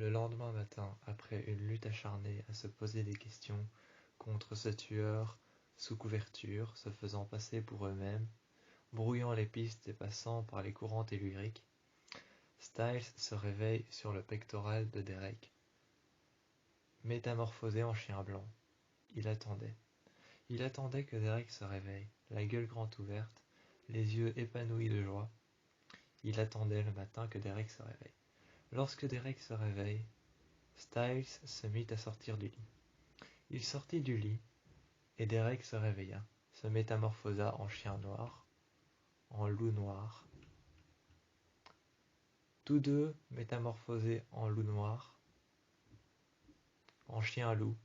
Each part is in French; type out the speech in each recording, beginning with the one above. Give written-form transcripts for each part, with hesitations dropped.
Le lendemain matin, après une lutte acharnée à se poser des questions contre ce tueur sous couverture, se faisant passer pour eux-mêmes, brouillant les pistes des passants par les courants telluriques, Styles se réveille sur le pectoral de Derek. Métamorphosé en chien blanc, il attendait. Il attendait que Derek se réveille, la gueule grande ouverte, les yeux épanouis de joie. Il attendait le matin que Derek se réveille. Lorsque Derek se réveille, Styles se mit à sortir du lit. Il sortit du lit, et Derek se réveilla, se métamorphosa en chien noir, en loup noir. Tous deux métamorphosés en loup noir, en chien loup.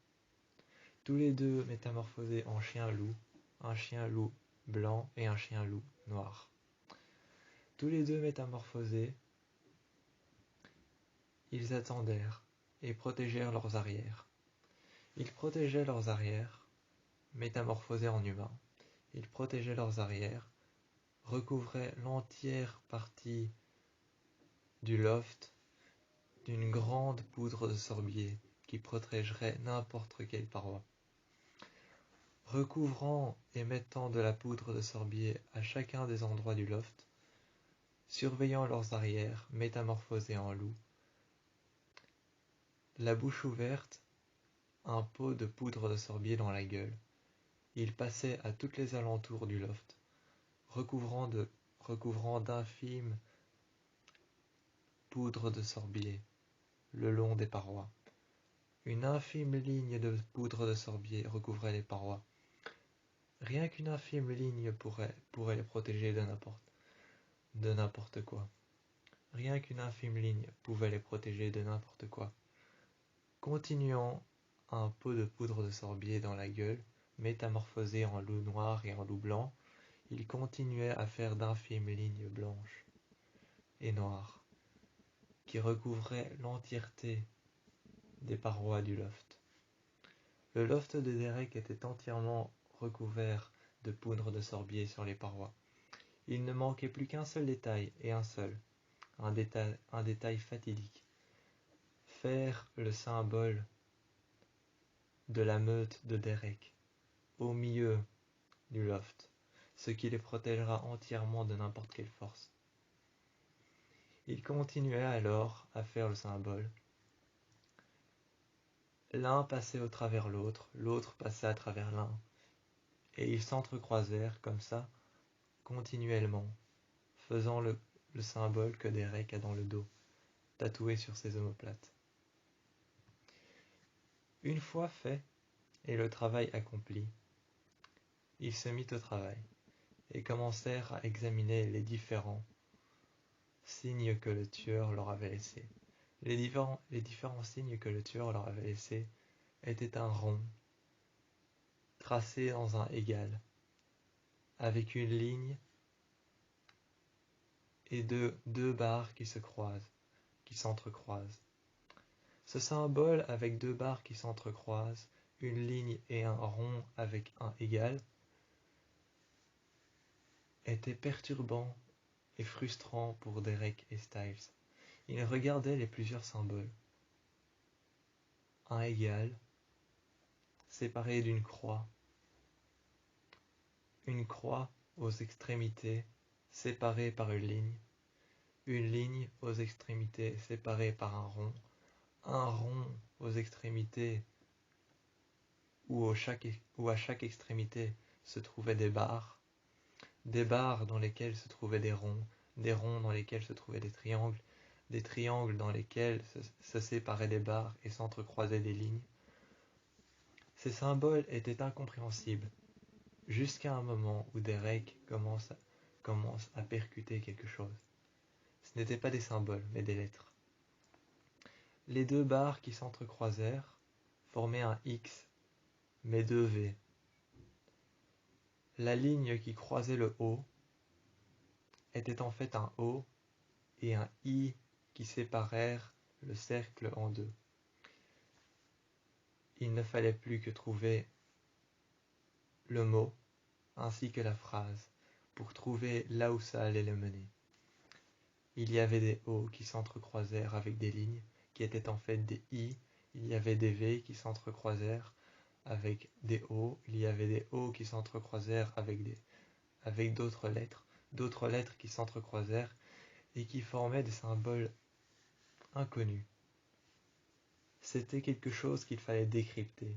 Tous les deux métamorphosés en chien loup, un chien loup blanc et un chien loup noir. Tous les deux métamorphosés, ils attendèrent et protégèrent leurs arrières. Ils protégeaient leurs arrières, métamorphosés en humains. Ils protégeaient leurs arrières, recouvraient l'entière partie du loft d'une grande poudre de sorbier qui protégerait n'importe quelle paroi. Recouvrant et mettant de la poudre de sorbier à chacun des endroits du loft, surveillant leurs arrières, métamorphosés en loups, la bouche ouverte, un pot de poudre de sorbier dans la gueule, il passait à toutes les alentours du loft, recouvrant d'infimes poudres de sorbier le long des parois. Une infime ligne de poudre de sorbier recouvrait les parois. Rien qu'une infime ligne pourrait les protéger de n'importe quoi. Rien qu'une infime ligne pouvait les protéger de n'importe quoi. Continuant un pot de poudre de sorbier dans la gueule, métamorphosé en loup noir et en loup blanc, il continuait à faire d'infimes lignes blanches et noires qui recouvraient l'entièreté des parois du loft. Le loft de Derek était entièrement recouvert de poudre de sorbier sur les parois. Il ne manquait plus qu'un seul détail, et un seul, un détail fatidique. Faire le symbole de la meute de Derek au milieu du loft, ce qui les protégera entièrement de n'importe quelle force. Il continuait alors à faire le symbole. L'un passait au travers l'autre, l'autre passait à travers l'un, et ils s'entrecroisèrent comme ça, continuellement, faisant le symbole que Derek a dans le dos, tatoué sur ses omoplates. Une fois fait, et le travail accompli, ils se mirent au travail, et commencèrent à examiner les différents signes que le tueur leur avait laissés. Les différents signes que le tueur leur avait laissés étaient un rond, tracé dans un égal, avec une ligne et deux barres qui s'entrecroisent. Ce symbole avec deux barres qui s'entrecroisent, une ligne et un rond avec un égal, était perturbant et frustrant pour Derek et Styles. Ils regardaient les plusieurs symboles. Un égal, séparé d'une croix. Une croix aux extrémités, séparée par une ligne aux extrémités séparée par un rond aux extrémités où à chaque extrémité se trouvaient des barres dans lesquelles se trouvaient des ronds dans lesquels se trouvaient des triangles dans lesquels se séparaient des barres et s'entrecroisaient des lignes. Ces symboles étaient incompréhensibles, jusqu'à un moment où Derek commence à percuter quelque chose. Ce n'étaient pas des symboles, mais des lettres. Les deux barres qui s'entrecroisèrent formaient un X, mais deux V. La ligne qui croisait le O était en fait un O et un I qui séparèrent le cercle en deux. Il ne fallait plus que trouver le mot ainsi que la phrase pour trouver là où ça allait le mener. Il y avait des O qui s'entrecroisèrent avec des lignes qui étaient en fait des I, il y avait des V qui s'entrecroisèrent avec des O, il y avait des O qui s'entrecroisèrent avec d'autres lettres qui s'entrecroisèrent et qui formaient des symboles inconnus. C'était quelque chose qu'il fallait décrypter.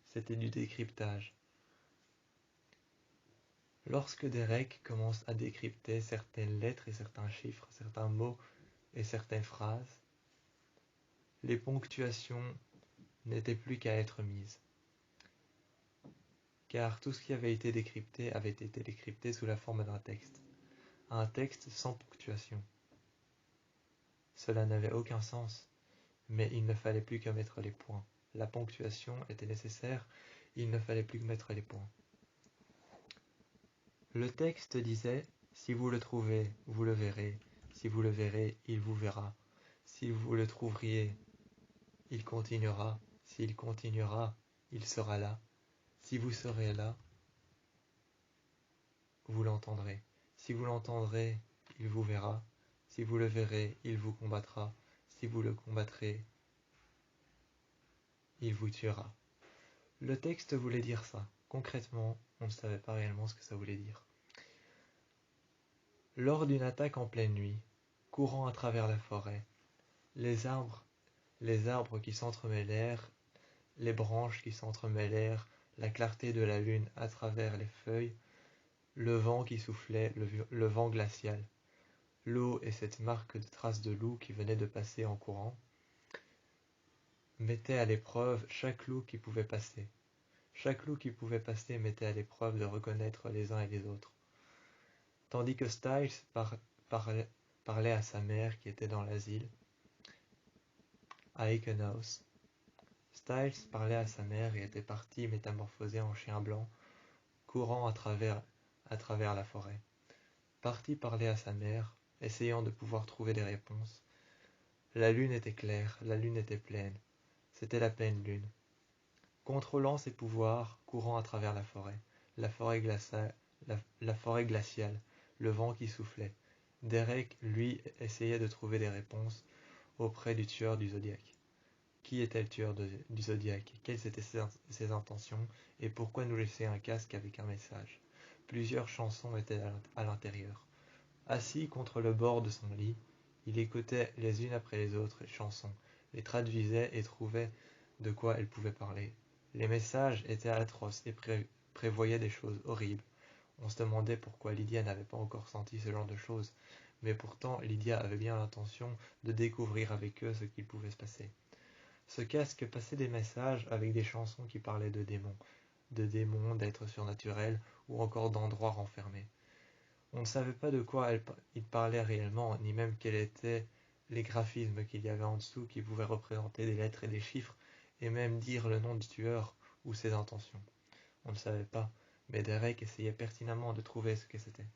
C'était du décryptage. Lorsque Derek commence à décrypter certaines lettres et certains chiffres, certains mots et certaines phrases, les ponctuations n'étaient plus qu'à être mises. Car tout ce qui avait été décrypté avait été décrypté sous la forme d'un texte. Un texte sans ponctuation. Cela n'avait aucun sens, mais il ne fallait plus qu'à mettre les points. La ponctuation était nécessaire, il ne fallait plus que mettre les points. Le texte disait « Si vous le trouvez, vous le verrez. Si vous le verrez, il vous verra. Si vous le trouveriez, il continuera. S'il continuera, il sera là. Si vous serez là, vous l'entendrez. Si vous l'entendrez, il vous verra. Si vous le verrez, il vous combattra. Si vous le combattrez, il vous tuera. » Le texte voulait dire ça. Concrètement, on ne savait pas réellement ce que ça voulait dire. Lors d'une attaque en pleine nuit, courant à travers la forêt, les arbres qui s'entremêlèrent, les branches qui s'entremêlèrent, la clarté de la lune à travers les feuilles, le vent qui soufflait, le vent glacial, l'eau et cette marque de traces de loup qui venait de passer en courant, mettaient à l'épreuve chaque loup qui pouvait passer. Chaque loup qui pouvait passer mettait à l'épreuve de reconnaître les uns et les autres. Tandis que Styles parlait à sa mère qui était dans l'asile, à Aikenhouse. Styles parlait à sa mère et était parti métamorphosé en chien blanc, courant à travers la forêt. Parti parler à sa mère, essayant de pouvoir trouver des réponses. La lune était claire, la lune était pleine. C'était la pleine lune. Contrôlant ses pouvoirs, courant à travers la forêt glaciale, le vent qui soufflait. Derek, lui, essayait de trouver des réponses auprès du tueur du Zodiaque. Qui était le tueur du Zodiaque? Quelles étaient ses intentions? Et pourquoi nous laisser un casque avec un message? Plusieurs chansons étaient à l'intérieur. Assis contre le bord de son lit, il écoutait les unes après les autres les chansons, les traduisait et trouvait de quoi elles pouvaient parler. Les messages étaient atroces et prévoyaient des choses horribles. On se demandait pourquoi Lydia n'avait pas encore senti ce genre de choses, mais pourtant Lydia avait bien l'intention de découvrir avec eux ce qu'il pouvait se passer. Ce casque passait des messages avec des chansons qui parlaient de démons, d'êtres surnaturels ou encore d'endroits renfermés. On ne savait pas de quoi il parlait réellement, ni même quels étaient les graphismes qu'il y avait en dessous qui pouvaient représenter des lettres et des chiffres, et même dire le nom du tueur ou ses intentions. On ne savait pas, mais Derek essayait pertinemment de trouver ce que c'était.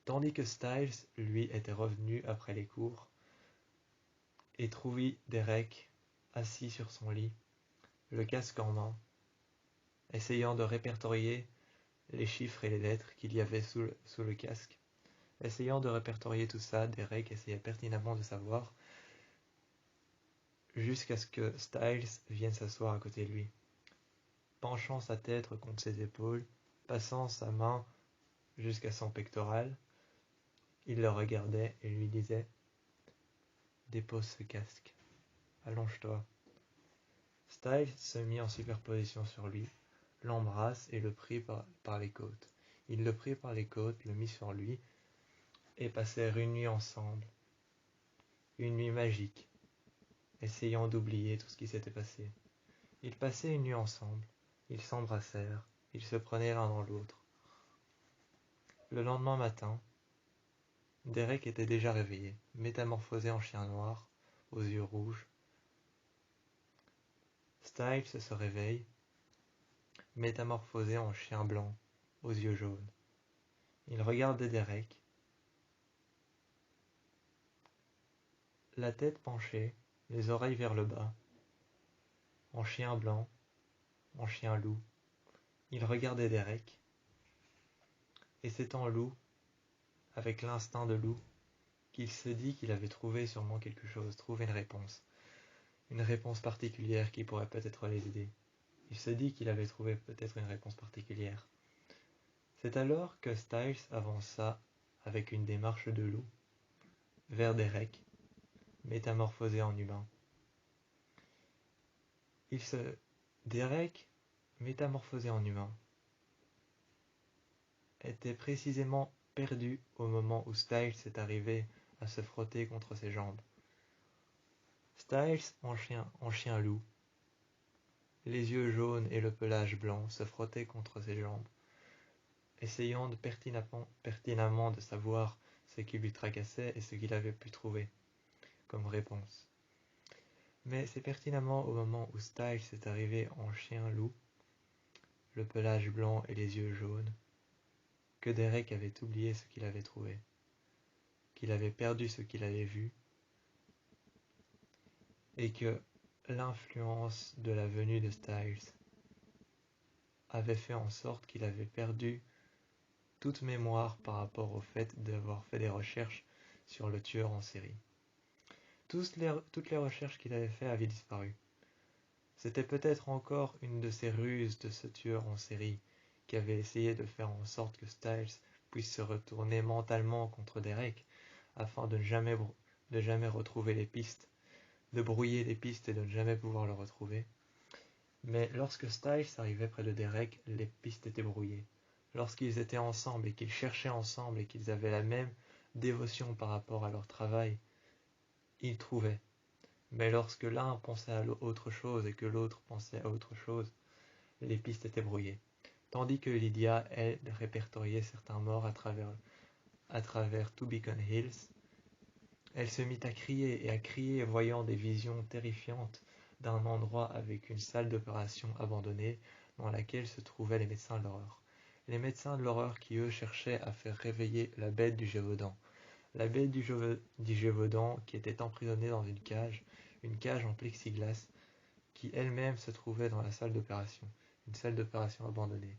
Tandis que Styles, lui, était revenu après les cours, et trouvait Derek assis sur son lit, le casque en main, essayant de répertorier les chiffres et les lettres qu'il y avait sous le casque. Essayant de répertorier tout ça, Derek essayait pertinemment de savoir, jusqu'à ce que Styles vienne s'asseoir à côté de lui. Penchant sa tête contre ses épaules, passant sa main jusqu'à son pectoral, il le regardait et lui disait « Dépose ce casque, allonge-toi ». Styles se mit en superposition sur lui, l'embrasse et le prit par les côtes. Il le prit par les côtes, le mit sur lui, et passèrent une nuit ensemble, une nuit magique, essayant d'oublier tout ce qui s'était passé. Ils passaient une nuit ensemble, ils s'embrassèrent, ils se prenaient l'un dans l'autre. Le lendemain matin, Derek était déjà réveillé, métamorphosé en chien noir, aux yeux rouges. Styles se réveille, métamorphosé en chien blanc, aux yeux jaunes. Il regardait Derek, la tête penchée, les oreilles vers le bas, en chien blanc, en chien loup. Il regardait Derek, et c'est en loup, avec l'instinct de loup, qu'il se dit qu'il avait trouvé sûrement quelque chose, trouvé une réponse. une réponse particulière qui pourrait peut-être les aider. Il se dit qu'il avait trouvé peut-être une réponse particulière. C'est alors que Styles avança avec une démarche de loup vers Derek, métamorphosé en humain. Derek, métamorphosé en humain, était précisément perdu au moment où Styles est arrivé à se frotter contre ses jambes. Styles en chien loup, les yeux jaunes et le pelage blanc, se frottait contre ses jambes, essayant pertinemment de savoir ce qui lui tracassait et ce qu'il avait pu trouver comme réponse. Mais c'est pertinemment au moment où Styles est arrivé en chien loup, le pelage blanc et les yeux jaunes, que Derek avait oublié ce qu'il avait trouvé, qu'il avait perdu ce qu'il avait vu, et que l'influence de la venue de Styles avait fait en sorte qu'il avait perdu toute mémoire par rapport au fait d'avoir fait des recherches sur le tueur en série. Toutes les recherches qu'il avait faites avaient disparu. C'était peut-être encore une de ces ruses de ce tueur en série qui avait essayé de faire en sorte que Styles puisse se retourner mentalement contre Derek afin de ne jamais retrouver les pistes, de brouiller les pistes et de ne jamais pouvoir le retrouver. Mais lorsque Styles arrivait près de Derek, les pistes étaient brouillées. Lorsqu'ils étaient ensemble et qu'ils cherchaient ensemble et qu'ils avaient la même dévotion par rapport à leur travail, ils trouvaient. Mais lorsque l'un pensait à autre chose et que l'autre pensait à autre chose, les pistes étaient brouillées. Tandis que Lydia, elle, répertoriait certains morts à travers To Beacon Hills, elle se mit à crier voyant des visions terrifiantes d'un endroit avec une salle d'opération abandonnée dans laquelle se trouvaient les médecins de l'horreur. Les médecins de l'horreur qui, eux, cherchaient à faire réveiller la bête du Gévaudan. La bête du Gévaudan qui était emprisonnée dans une cage en plexiglas, qui elle-même se trouvait dans la salle d'opération, une salle d'opération abandonnée.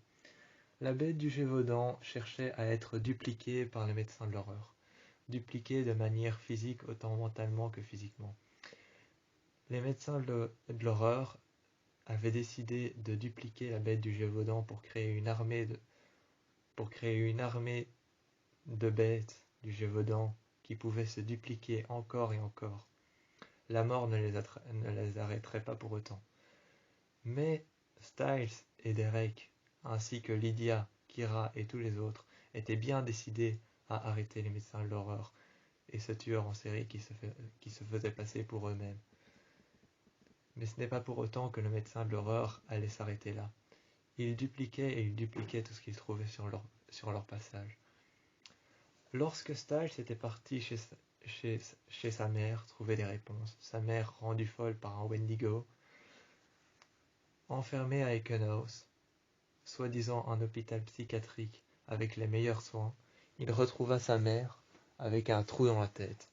La bête du Gévaudan cherchait à être dupliquée par les médecins de l'horreur, dupliquée de manière physique autant mentalement que physiquement. Les médecins de l'horreur avaient décidé de dupliquer la bête du Gévaudan pour créer une armée de bêtes du Gévaudan qui pouvaient se dupliquer encore et encore. La mort ne les arrêterait pas pour autant. Mais Styles et Derek, ainsi que Lydia, Kira et tous les autres, étaient bien décidés à arrêter les médecins de l'horreur et ce tueur en série qui se faisait passer pour eux-mêmes. Mais ce n'est pas pour autant que le médecin de l'horreur allait s'arrêter là. Il dupliquait tout ce qu'il trouvait sur leur passage. Lorsque Styles était parti chez sa mère trouver des réponses, sa mère rendue folle par un Wendigo, enfermée à Ekenhouse, soi-disant un hôpital psychiatrique avec les meilleurs soins, il retrouva sa mère avec un trou dans la tête.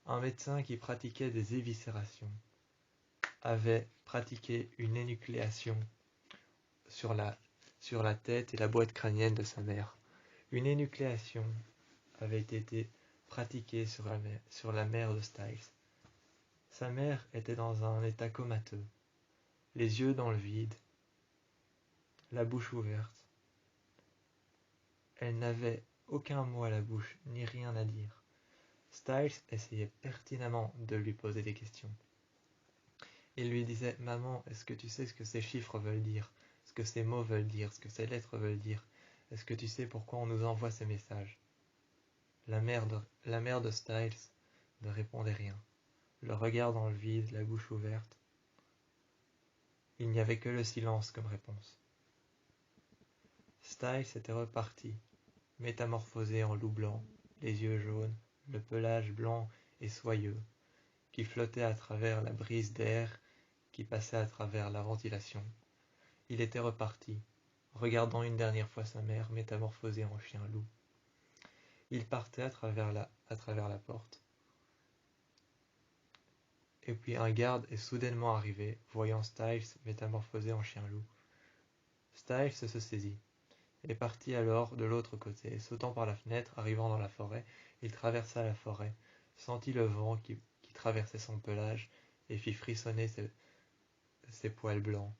Un médecin qui pratiquait des éviscérations avait pratiqué une énucléation sur la tête et la boîte crânienne de sa mère. Une énucléation avait été pratiquée sur la mère de Styles. Sa mère était dans un état comateux, les yeux dans le vide, la bouche ouverte. Elle n'avait aucun mot à la bouche, ni rien à dire. Styles essayait pertinemment de lui poser des questions. Il lui disait « Maman, est-ce que tu sais ce que ces chiffres veulent dire? Ce que ces mots veulent dire? Ce que ces lettres veulent dire? Est-ce que tu sais pourquoi on nous envoie ces messages ?» La mère de Styles ne répondait rien. Le regard dans le vide, la bouche ouverte. Il n'y avait que le silence comme réponse. Styles était reparti, métamorphosé en loup blanc, les yeux jaunes, le pelage blanc et soyeux, qui flottait à travers la brise d'air qui passait à travers la ventilation. Il était reparti, regardant une dernière fois sa mère métamorphosée en chien-loup. Il partait à travers la porte. Et puis un garde est soudainement arrivé, voyant Styles métamorphosé en chien-loup. Styles se saisit, et partit alors de l'autre côté, sautant par la fenêtre, arrivant dans la forêt, Il traversa la forêt, sentit le vent qui traversait son pelage et fit frissonner ses poils blancs.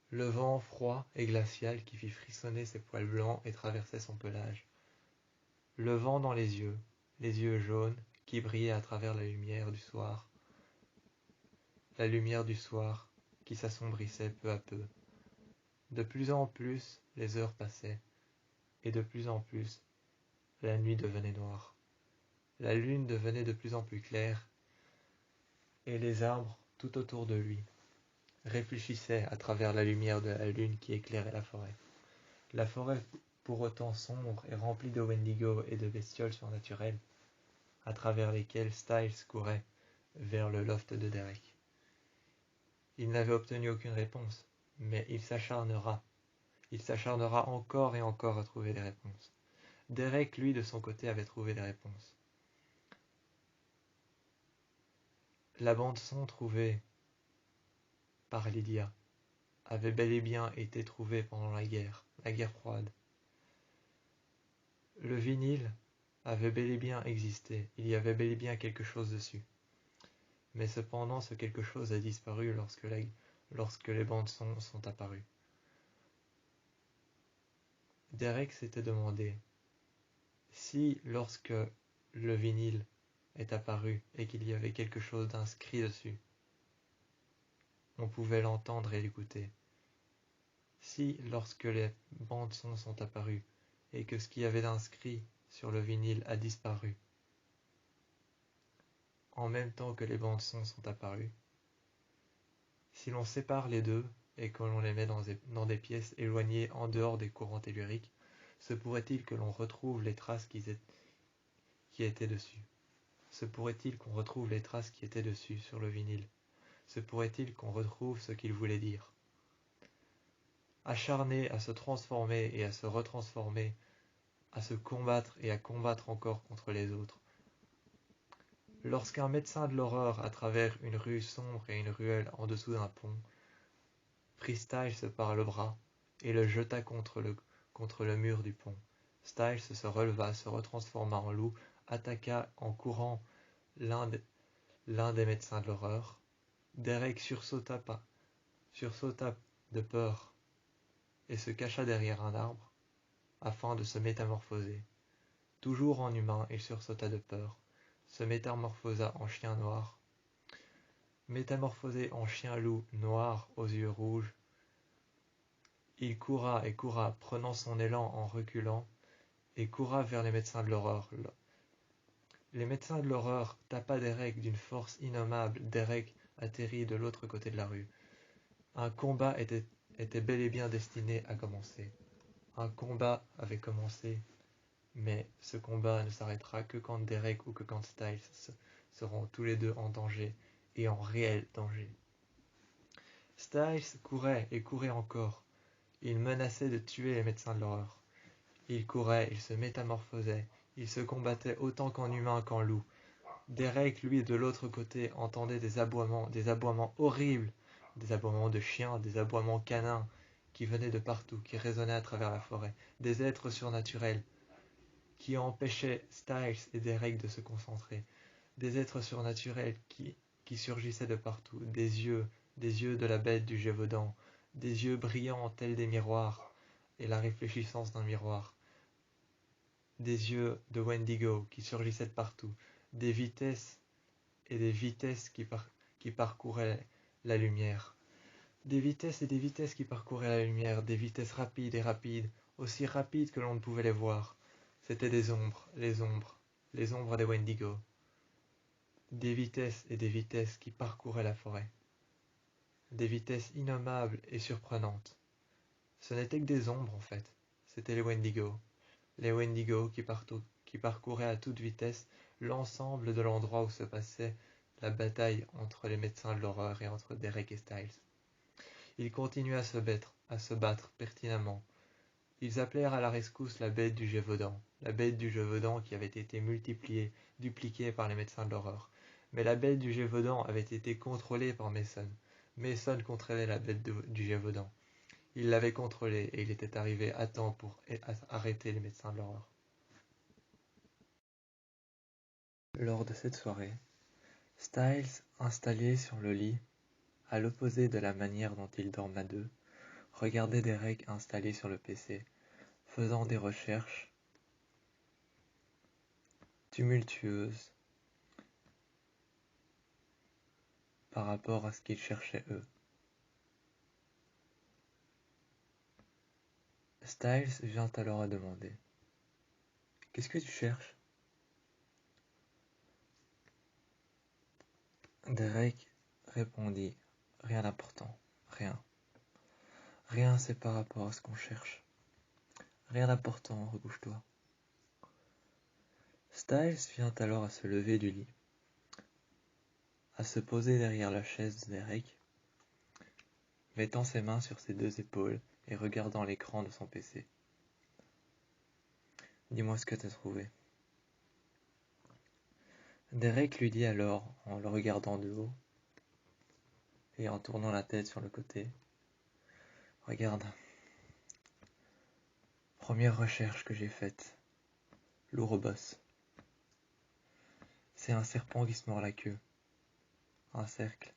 Le vent froid et glacial qui fit frissonner ses poils blancs et traversait son pelage. Le vent dans les yeux jaunes qui brillaient à travers la lumière du soir qui s'assombrissait peu à peu. De plus en plus, les heures passaient, et de plus en plus, la nuit devenait noire. La lune devenait de plus en plus claire, et les arbres, tout autour de lui, réfléchissaient à travers la lumière de la lune qui éclairait la forêt. La forêt, pour autant sombre et remplie de Wendigo et de bestioles surnaturelles, à travers lesquelles Styles courait vers le loft de Derek. Il n'avait obtenu aucune réponse, mais il s'acharnera encore et encore à trouver des réponses. Derek, lui, de son côté, avait trouvé des réponses. La bande-son trouvée par Lydia avait bel et bien été trouvée pendant la guerre froide. Le vinyle avait bel et bien existé, il y avait bel et bien quelque chose dessus. Mais cependant, ce quelque chose a disparu lorsque les bandes-son sont apparues. Derek s'était demandé si, lorsque le vinyle est apparu et qu'il y avait quelque chose d'inscrit dessus, on pouvait l'entendre et l'écouter. Si, lorsque les bandes-son sont apparues et que ce qu'il y avait d'inscrit sur le vinyle a disparu, en même temps que les bandes-son sont apparues, si l'on sépare les deux et que l'on les met dans des pièces éloignées en dehors des courants telluriques, se pourrait-il que l'on retrouve les traces qui étaient dessus? Se pourrait-il qu'on retrouve les traces qui étaient dessus sur le vinyle? Se pourrait-il qu'on retrouve ce qu'il voulait dire? Acharné à se transformer et à se retransformer, à se combattre et à combattre encore contre les autres. Lorsqu'un médecin de l'horreur, à travers une rue sombre et une ruelle en dessous d'un pont, prit Styles par le bras et le jeta contre le mur du pont. Styles se releva, se retransforma en loup, attaqua en courant l'un des médecins de l'horreur. Derek sursauta de peur et se cacha derrière un arbre afin de se métamorphoser. Toujours en humain, il sursauta de peur, se métamorphosa en chien noir, métamorphosé en chien-loup noir aux yeux rouges. Il coura et coura, prenant son élan en reculant, et coura vers les médecins de l'horreur. Les médecins de l'horreur tapa Derek d'une force innommable. Derek atterrit de l'autre côté de la rue. Un combat était bel et bien destiné à commencer. Un combat avait commencé, mais ce combat ne s'arrêtera que quand Derek ou que quand Styles seront tous les deux en danger, et en réel danger. Styles courait et courait encore. Il menaçait de tuer les médecins de l'horreur. Il courait, il se métamorphosait, il se combattait autant qu'en humain qu'en loup. Derek, lui, de l'autre côté, entendait des aboiements horribles, des aboiements de chiens, des aboiements canins, qui venaient de partout, qui résonnaient à travers la forêt, des êtres surnaturels, qui empêchaient Styles et Derek de se concentrer, des êtres surnaturels qui surgissaient de partout, des yeux de la bête du Gévaudan, des yeux brillants tels des miroirs, et la réfléchissance d'un miroir, des yeux de Wendigo qui surgissaient de partout, des vitesses et des vitesses qui parcouraient la lumière. Des vitesses et des vitesses qui parcouraient la lumière, des vitesses rapides et rapides, aussi rapides que l'on ne pouvait les voir. C'étaient des ombres, les ombres des Wendigo. Des vitesses et des vitesses qui parcouraient la forêt. Des vitesses innommables et surprenantes. Ce n'étaient que des ombres en fait, c'étaient les Wendigo. Les Wendigo qui parcouraient à toute vitesse l'ensemble de l'endroit où se passait la bataille entre les médecins de l'horreur et entre Derek et Styles. Ils continuaient à se battre pertinemment. Ils appelèrent à la rescousse la bête du Gévaudan, qui avait été dupliquée par les médecins de l'horreur. Mais la bête du Gévaudan avait été contrôlée par Mason. Mason contrôlait la bête du Gévaudan. Il l'avait contrôlée et il était arrivé à temps pour arrêter les médecins de l'horreur. Lors de cette soirée, Styles, installé sur le lit, à l'opposé de la manière dont ils dorment à deux, regardait Derek installé sur le PC, faisant des recherches tumultueuses par rapport à ce qu'ils cherchaient eux. Styles vient alors à demander: « Qu'est-ce que tu cherches ?» Derek répondit: « Rien d'important, rien. Rien, c'est par rapport à ce qu'on cherche. Rien d'important, recouche-toi. » Styles vient alors à se lever du lit, à se poser derrière la chaise de Derek, mettant ses mains sur ses deux épaules et regardant l'écran de son PC. « Dis-moi ce que t'as trouvé. » Derek lui dit alors, en le regardant de haut et en tournant la tête sur le côté: « Regarde, première recherche que j'ai faite, l'Ouroboros. C'est un serpent qui se mord la queue, un cercle.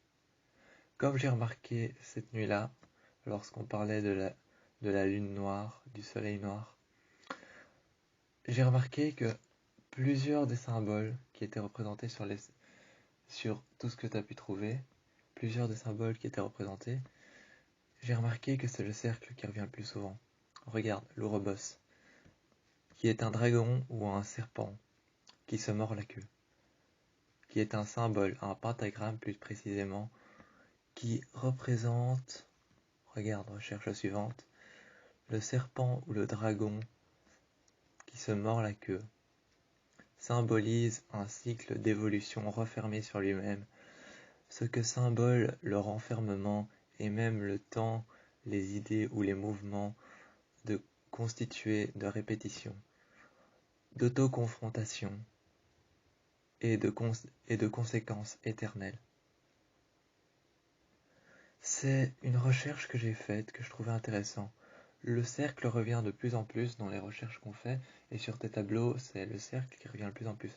Comme j'ai remarqué cette nuit-là, lorsqu'on parlait de la lune noire, du soleil noir, j'ai remarqué que plusieurs des symboles qui étaient représentés sur tout ce que tu as pu trouver, plusieurs des symboles qui étaient représentés, j'ai remarqué que c'est le cercle qui revient le plus souvent. Regarde, l'Ouroboros, qui est un dragon ou un serpent qui se mord la queue, qui est un symbole, un pentagramme plus précisément, qui représente, regarde, recherche suivante, le serpent ou le dragon qui se mord la queue, symbolise un cycle d'évolution refermé sur lui-même, ce que symbole le renfermement et même le temps, les idées ou les mouvements de constituer de répétition, d'auto-confrontation et de conséquences éternelles. C'est une recherche que j'ai faite, que je trouvais intéressant. Le cercle revient de plus en plus dans les recherches qu'on fait, et sur tes tableaux, c'est le cercle qui revient de plus en plus.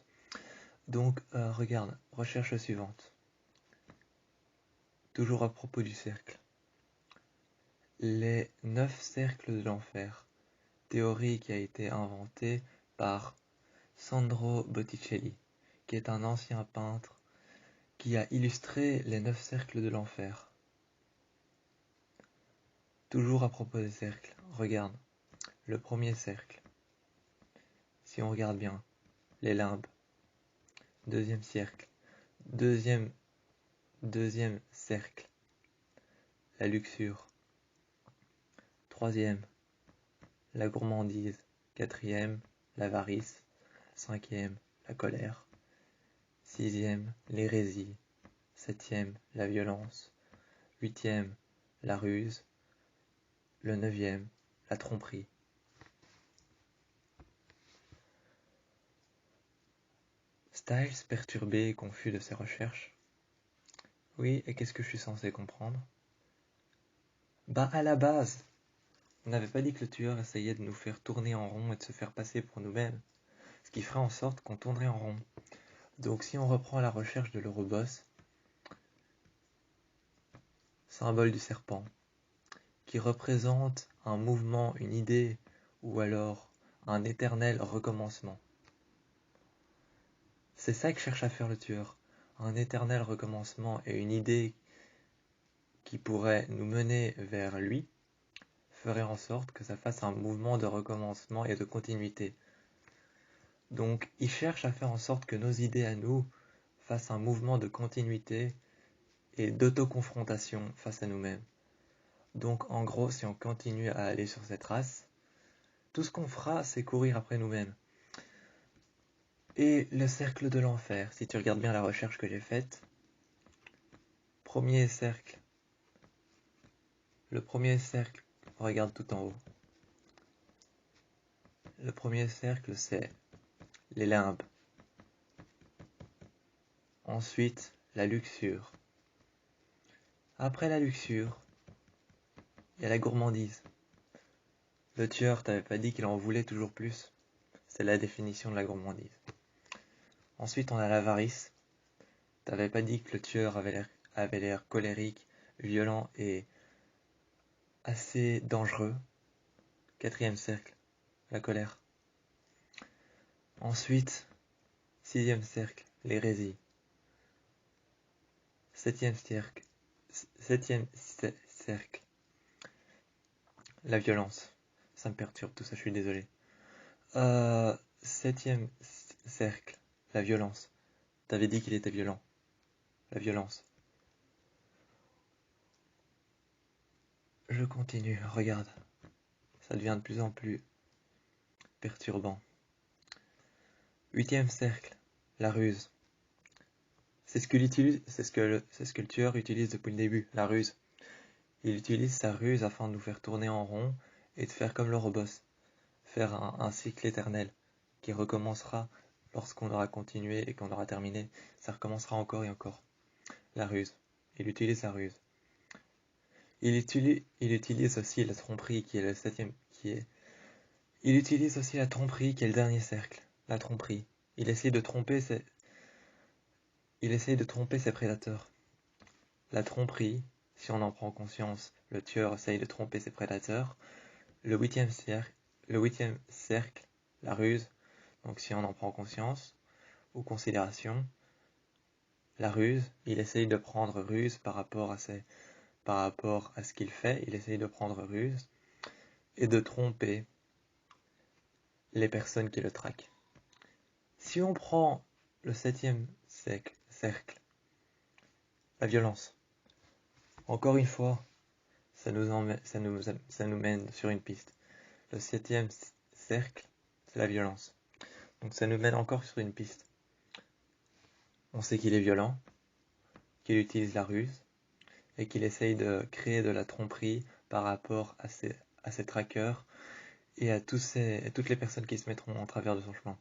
Donc, regarde, recherche suivante. Toujours à propos du cercle. Les 9 cercles de l'enfer, théorie qui a été inventée par Sandro Botticelli, qui est un ancien peintre qui a illustré les 9 cercles de l'enfer. Toujours à propos des cercles, regarde, le premier cercle, si on regarde bien, les limbes. Deuxième cercle, deuxième cercle, la luxure. Troisième, la gourmandise. Quatrième, l'avarice. Cinquième, la colère. Sixième, l'hérésie. Septième, la violence. Huitième, la ruse. Le neuvième, la tromperie. Styles, perturbé et confus de ses recherches. Oui, et qu'est-ce que je suis censé comprendre? Bah, à la base, on n'avait pas dit que le tueur essayait de nous faire tourner en rond et de se faire passer pour nous-mêmes, ce qui ferait en sorte qu'on tournerait en rond. Donc si on reprend la recherche de l'Ouroboros, symbole du serpent, qui représente un mouvement, une idée, ou alors un éternel recommencement. C'est ça que cherche à faire le tueur, un éternel recommencement et une idée qui pourrait nous mener vers lui, ferait en sorte que ça fasse un mouvement de recommencement et de continuité. Donc il cherche à faire en sorte que nos idées à nous fassent un mouvement de continuité et d'autoconfrontation face à nous-mêmes. Donc en gros, si on continue à aller sur cette race, tout ce qu'on fera, c'est courir après nous-mêmes. Et le cercle de l'enfer, si tu regardes bien la recherche que j'ai faite, premier cercle. Le premier cercle, regarde tout en haut. Le premier cercle, c'est les limbes. Ensuite, la luxure. Après la luxure, il y a la gourmandise. Le tueur t'avait pas dit qu'il en voulait toujours plus. C'est la définition de la gourmandise. Ensuite, on a l'avarice. T'avais pas dit que le tueur avait l'air colérique, violent et assez dangereux. Quatrième cercle, la colère. Ensuite, sixième cercle, l'hérésie. Septième cercle, la violence. Ça me perturbe tout ça, je suis désolé. Septième cercle, la violence. T'avais dit qu'il était violent. La violence. Je continue, regarde. Ça devient de plus en plus perturbant. Huitième cercle, la ruse. C'est ce que le tueur utilise depuis le début, la ruse. Il utilise sa ruse afin de nous faire tourner en rond et de faire comme l'Ouroboros, faire un cycle éternel qui recommencera lorsqu'on aura continué et qu'on aura terminé. Ça recommencera encore et encore. La ruse. Il utilise sa ruse. Il utilise aussi la tromperie qui est le septième, Il utilise aussi la tromperie qui est le dernier cercle. La tromperie. Il essaye de tromper ses prédateurs. La tromperie, si on en prend conscience, le tueur essaye de tromper ses prédateurs. Le huitième cercle, la ruse, donc si on en prend conscience ou considération, la ruse, il essaye de prendre ruse par rapport à ce qu'il fait, il essaye de prendre ruse et de tromper les personnes qui le traquent. Si on prend le septième cercle, la violence, encore une fois, ça nous mène sur une piste. Le septième cercle, c'est la violence. Donc ça nous mène encore sur une piste. On sait qu'il est violent, qu'il utilise la ruse, et qu'il essaye de créer de la tromperie par rapport à ses traqueurs et à toutes les personnes qui se mettront en travers de son chemin.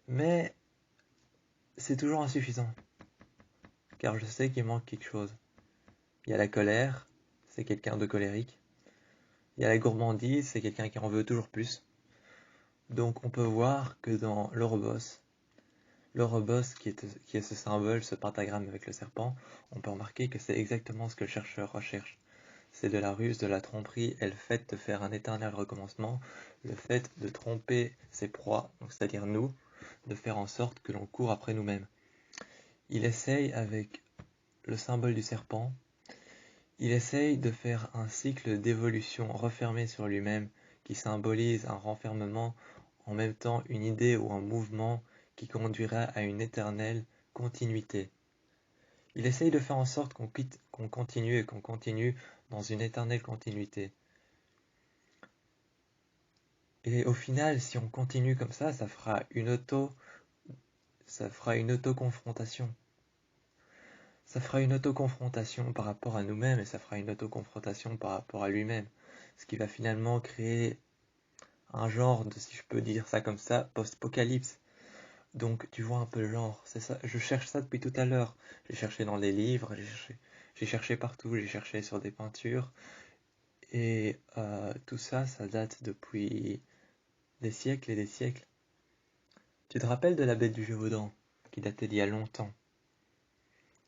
Mais c'est toujours insuffisant, car je sais qu'il manque quelque chose. Il y a la colère, c'est quelqu'un de colérique. Il y a la gourmandise, c'est quelqu'un qui en veut toujours plus. Donc on peut voir que dans l'Ouroboros qui est ce symbole, ce pentagramme avec le serpent, on peut remarquer que c'est exactement ce que le chercheur recherche. C'est de la ruse, de la tromperie et le fait de faire un éternel recommencement, le fait de tromper ses proies, c'est-à-dire nous, de faire en sorte que l'on court après nous-mêmes. Il essaye avec le symbole du serpent, il essaye de faire un cycle d'évolution refermé sur lui-même qui symbolise un renfermement, en même temps une idée ou un mouvement qui conduira à une éternelle continuité. Il essaye de faire en sorte qu'on continue dans une éternelle continuité. Et au final, si on continue comme ça fera une auto-confrontation. Ça fera une auto-confrontation par rapport à nous-mêmes et ça fera une auto-confrontation par rapport à lui-même. Ce qui va finalement créer un genre de, si je peux dire ça comme ça, post-apocalypse. Donc tu vois un peu le genre, c'est ça. Je cherche ça depuis tout à l'heure. J'ai cherché dans les livres, j'ai cherché partout, j'ai cherché sur des peintures. Et tout ça, ça date depuis des siècles et des siècles. Tu te rappelles de la Bête du Gévaudan, qui datait d'il y a longtemps?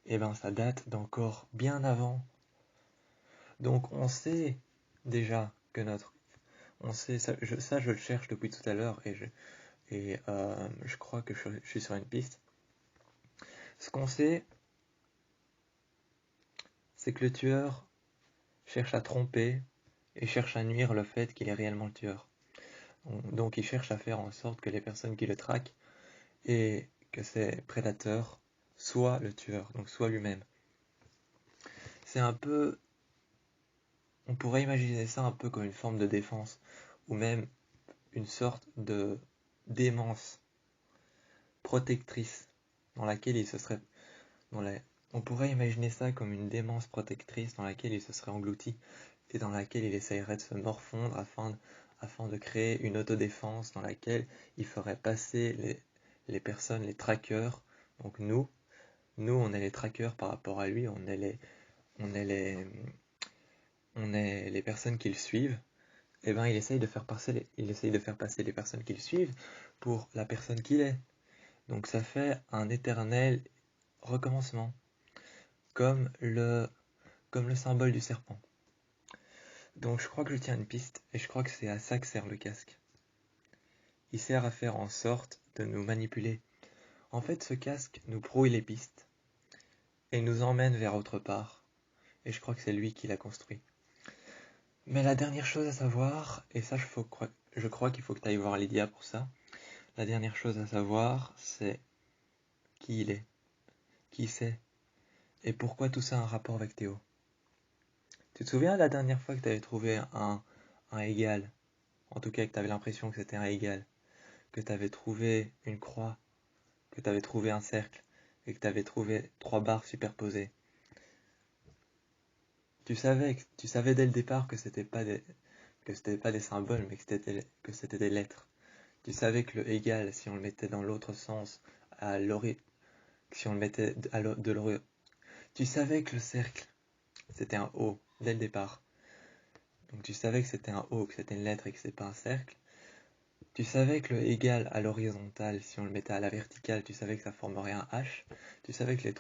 Eh ben, ça date d'encore bien avant. Donc on sait déjà que on sait ça, je le cherche depuis tout à l'heure et je crois que je suis sur une piste. Ce qu'on sait, c'est que le tueur cherche à tromper et cherche à nuire le fait qu'il est réellement le tueur. Donc il cherche à faire en sorte que les personnes qui le traquent et que ses prédateurs soient le tueur, donc soit lui-même. C'est un peu... On pourrait imaginer ça un peu comme une forme de défense, ou même une sorte de démence protectrice dans laquelle il se serait... On pourrait imaginer ça comme une démence protectrice dans laquelle il se serait englouti et dans laquelle il essayerait de se morfondre afin de créer une autodéfense dans laquelle il ferait passer les personnes, les traqueurs. Donc nous, on est les traqueurs par rapport à lui, on est les personnes qui le suivent. Et ben il essaye de faire passer les personnes qui le suivent pour la personne qu'il est. Donc ça fait un éternel recommencement, comme le symbole du serpent. Donc je crois que je tiens une piste, et je crois que c'est à ça que sert le casque. Il sert à faire en sorte de nous manipuler. En fait, ce casque nous brouille les pistes, et nous emmène vers autre part, et je crois que c'est lui qui l'a construit. Mais la dernière chose à savoir, et ça je crois qu'il faut que tu ailles voir Lydia pour ça, la dernière chose à savoir, c'est qui il est, qui c'est, et pourquoi tout ça a un rapport avec Théo. Tu te souviens la dernière fois que tu avais trouvé un égal, en tout cas que tu avais l'impression que c'était un égal, que tu avais trouvé une croix, que tu avais trouvé un cercle, et que tu avais trouvé 3 barres superposées. Tu savais dès le départ que c'était pas des symboles, mais que c'était des lettres. Tu savais que le égal, si on le mettait dans l'autre sens, si on le mettait de l'origine, tu savais que le cercle, c'était un O, dès le départ. Donc tu savais que c'était un O, que c'était une lettre et que c'était pas un cercle. Tu savais que le égal à l'horizontale, si on le mettait à la verticale, tu savais que ça formerait un H. Tu savais que les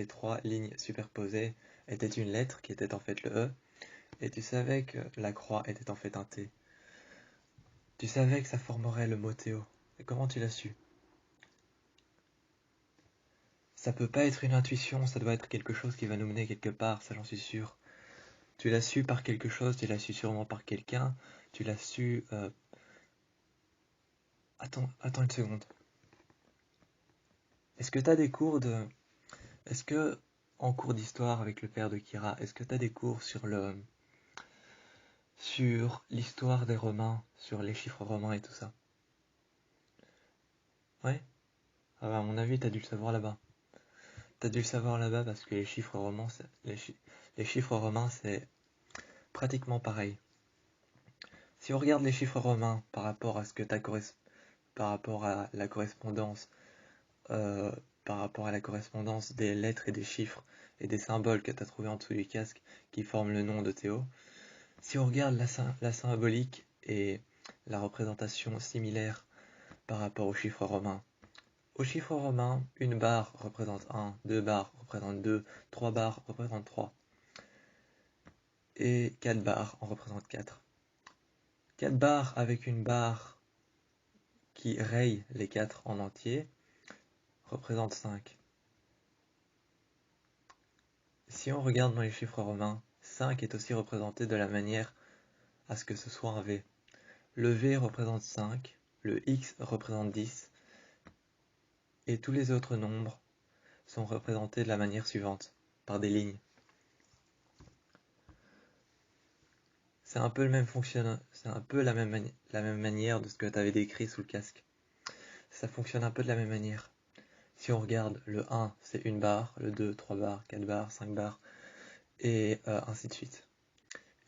3 lignes superposées étaient une lettre qui était en fait le E. Et tu savais que la croix était en fait un T. Tu savais que ça formerait le mot Théo. Et comment tu l'as su? Ça peut pas être une intuition, ça doit être quelque chose qui va nous mener quelque part, ça j'en suis sûr. Tu l'as su par quelque chose, tu l'as su sûrement par quelqu'un, tu l'as su... Attends une seconde. Est-ce que t'as des cours de... Est-ce que, en cours d'histoire avec le père de Kira, est-ce que t'as des cours sur l'histoire des Romains, sur les chiffres romains et tout ça? Ouais? Ah bah, à mon avis, t'as dû le savoir là-bas. T'as dû le savoir là-bas parce que les chiffres romains, les chiffres romains, c'est pratiquement pareil. Si on regarde les chiffres romains par rapport à par rapport à la correspondance, euh, par rapport à la correspondance des lettres et des chiffres et des symboles que tu as trouvé en dessous du casque qui forment le nom de Théo, si on regarde la symbolique et la représentation similaire par rapport aux chiffres romains, une barre représente 1, 2 barres représentent 2, 3 barres représentent 3, et 4 barres en représentent 4. 4 barres avec une barre qui raye les 4 en entier représente 5. Si on regarde dans les chiffres romains, 5 est aussi représenté de la manière à ce que ce soit un V. Le V représente 5, le X représente 10, et tous les autres nombres sont représentés de la manière suivante, par des lignes. C'est un peu le même fonctionnement, c'est un peu la même manière de ce que tu avais décrit sous le casque. Ça fonctionne un peu de la même manière. Si on regarde, le 1, c'est une barre, le 2, 3 barres, 4 barres, 5 barres, et ainsi de suite.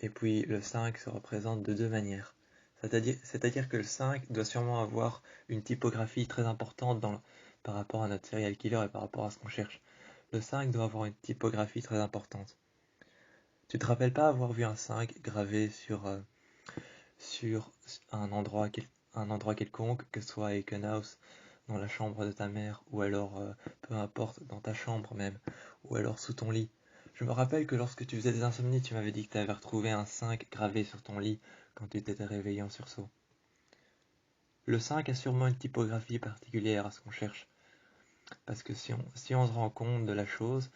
Et puis le 5 se représente de 2 manières. C'est-à-dire que le 5 doit sûrement avoir une typographie très importante par rapport à notre serial killer et par rapport à ce qu'on cherche. Le 5 doit avoir une typographie très importante. Tu te rappelles pas avoir vu un 5 gravé sur un endroit quelconque, que ce soit à Ekenhouse, dans la chambre de ta mère, ou alors, peu importe, dans ta chambre même, ou alors sous ton lit. Je me rappelle que lorsque tu faisais des insomnies, tu m'avais dit que tu avais retrouvé un 5 gravé sur ton lit quand tu t'étais réveillé en sursaut. Le 5 a sûrement une typographie particulière à ce qu'on cherche, parce que si on se rend compte de la chose,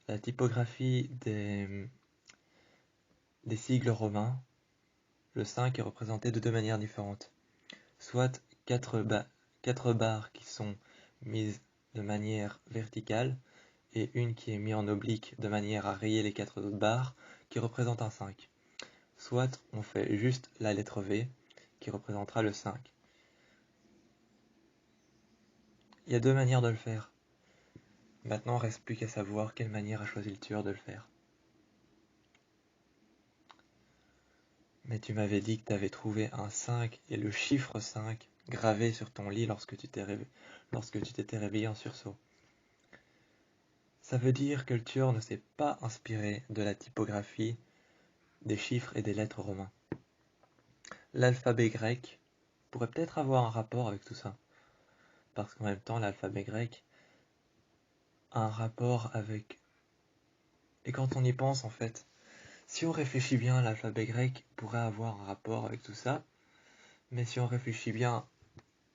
la typographie des sigles romains, le 5 est représenté de 2 manières différentes. Soit 4 barres qui sont mises de manière verticale et une qui est mise en oblique de manière à rayer les 4 autres barres qui représentent un 5. Soit on fait juste la lettre V qui représentera le 5. Il y a 2 manières de le faire. Maintenant, il ne reste plus qu'à savoir quelle manière a choisi le tueur de le faire. Mais tu m'avais dit que tu avais trouvé un 5 et le chiffre 5 gravé sur ton lit lorsque tu t'étais réveillé en sursaut. Ça veut dire que le tueur ne s'est pas inspiré de la typographie des chiffres et des lettres romains. L'alphabet grec pourrait peut-être avoir un rapport avec tout ça. parce qu'en même temps, l'alphabet grec a un rapport avec... Et quand on y pense, en fait, si on réfléchit bien, l'alphabet grec pourrait avoir un rapport avec tout ça, mais si on réfléchit bien,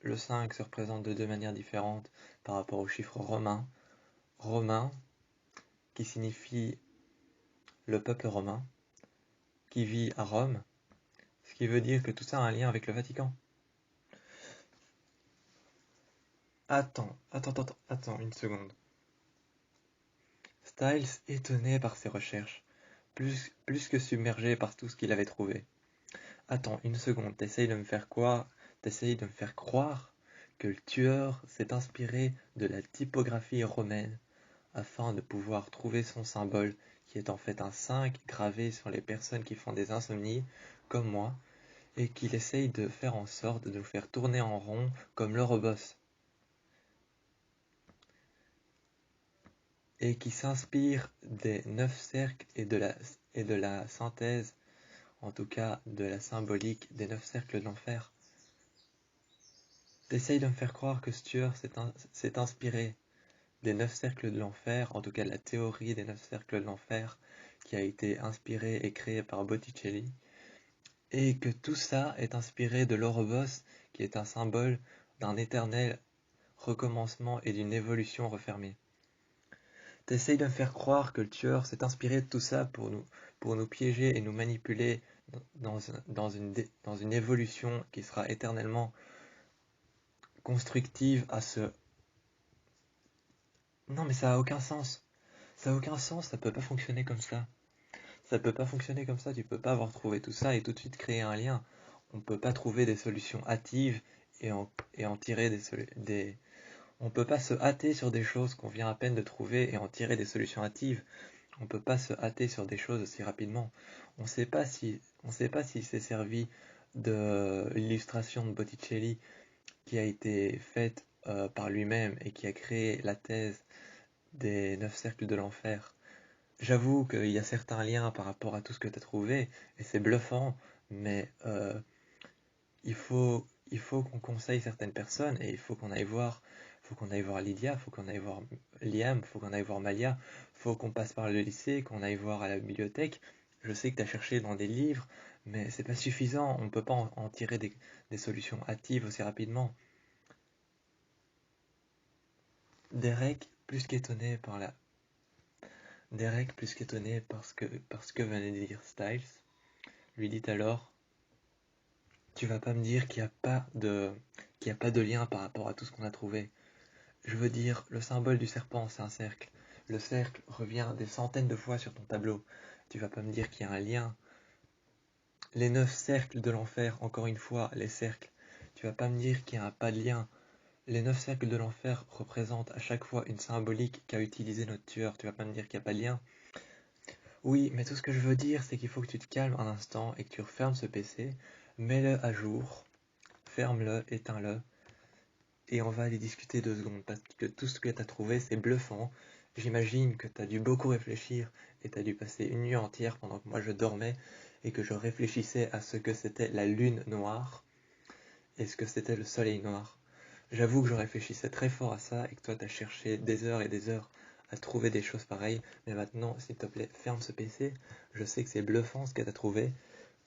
le 5 se représente de deux manières différentes par rapport au chiffre romain. Romain, qui signifie le peuple romain, qui vit à Rome, ce qui veut dire que tout ça a un lien avec le Vatican. Attends, une seconde. Styles, étonné par ses recherches, plus que submergé par tout ce qu'il avait trouvé. Attends, une seconde, t'essayes de me faire croire que le tueur s'est inspiré de la typographie romaine afin de pouvoir trouver son symbole, qui est en fait un 5 gravé sur les personnes qui font des insomnies, comme moi, et qu'il essaye de faire en sorte de nous faire tourner en rond comme l'Ouroboros, et qui s'inspire des 9 cercles et de la synthèse, en tout cas de la symbolique des 9 cercles de l'enfer. T'essayes de me faire croire que ce tueur s'est inspiré des 9 cercles de l'enfer, en tout cas de la théorie des 9 cercles de l'enfer, qui a été inspirée et créée par Botticelli, et que tout ça est inspiré de l'Ouroboros, qui est un symbole d'un éternel recommencement et d'une évolution refermée. T'essayes de me faire croire que le tueur s'est inspiré de tout ça pour nous piéger et nous manipuler dans une évolution qui sera éternellement constructive à ce... Non mais ça a aucun sens. Ça a aucun sens, ça peut pas fonctionner comme ça. Ça peut pas fonctionner comme ça, tu peux pas avoir trouvé tout ça et tout de suite créer un lien. On peut pas trouver des solutions hâtives et en tirer des... On peut pas se hâter sur des choses qu'on vient à peine de trouver et en tirer des solutions hâtives. On peut pas se hâter sur des choses aussi rapidement. On sait pas si s'est servi de l'illustration de Botticelli qui a été faite par lui-même et qui a créé la thèse des 9 cercles de l'enfer. J'avoue qu'il y a certains liens par rapport à tout ce que tu as trouvé, et c'est bluffant, mais il faut qu'on conseille certaines personnes, et il faut qu'on aille voir Lydia, faut qu'on aille voir Liam, faut qu'on aille voir Malia, faut qu'on passe par le lycée, qu'on aille voir à la bibliothèque. Je sais que tu as cherché dans des livres, mais c'est pas suffisant, on ne peut pas en tirer des solutions hâtives aussi rapidement. Derek, plus qu'étonné par la... Derek, plus qu'étonné parce que venait de dire Styles, lui dit alors: tu vas pas me dire qu'il y a pas de lien par rapport à tout ce qu'on a trouvé. Je veux dire, le symbole du serpent, c'est un cercle. Le cercle revient des centaines de fois sur ton tableau. Tu vas pas me dire qu'il y a un lien. Les 9 cercles de l'enfer, encore une fois, les cercles. Tu vas pas me dire qu'il n'y a pas de lien. Les 9 cercles de l'enfer représentent à chaque fois une symbolique qu'a utilisé notre tueur. Tu vas pas me dire qu'il n'y a pas de lien. Oui, mais tout ce que je veux dire, c'est qu'il faut que tu te calmes un instant et que tu refermes ce PC, mets-le à jour, ferme-le, éteins-le, et on va aller discuter 2 secondes, parce que tout ce que tu as trouvé, c'est bluffant. J'imagine que tu as dû beaucoup réfléchir, et tu as dû passer une nuit entière pendant que moi je dormais, et que je réfléchissais à ce que c'était la lune noire, et ce que c'était le soleil noir. J'avoue que je réfléchissais très fort à ça, et que toi tu as cherché des heures et des heures à trouver des choses pareilles, mais maintenant, s'il te plaît, ferme ce PC. Je sais que c'est bluffant ce que tu as trouvé,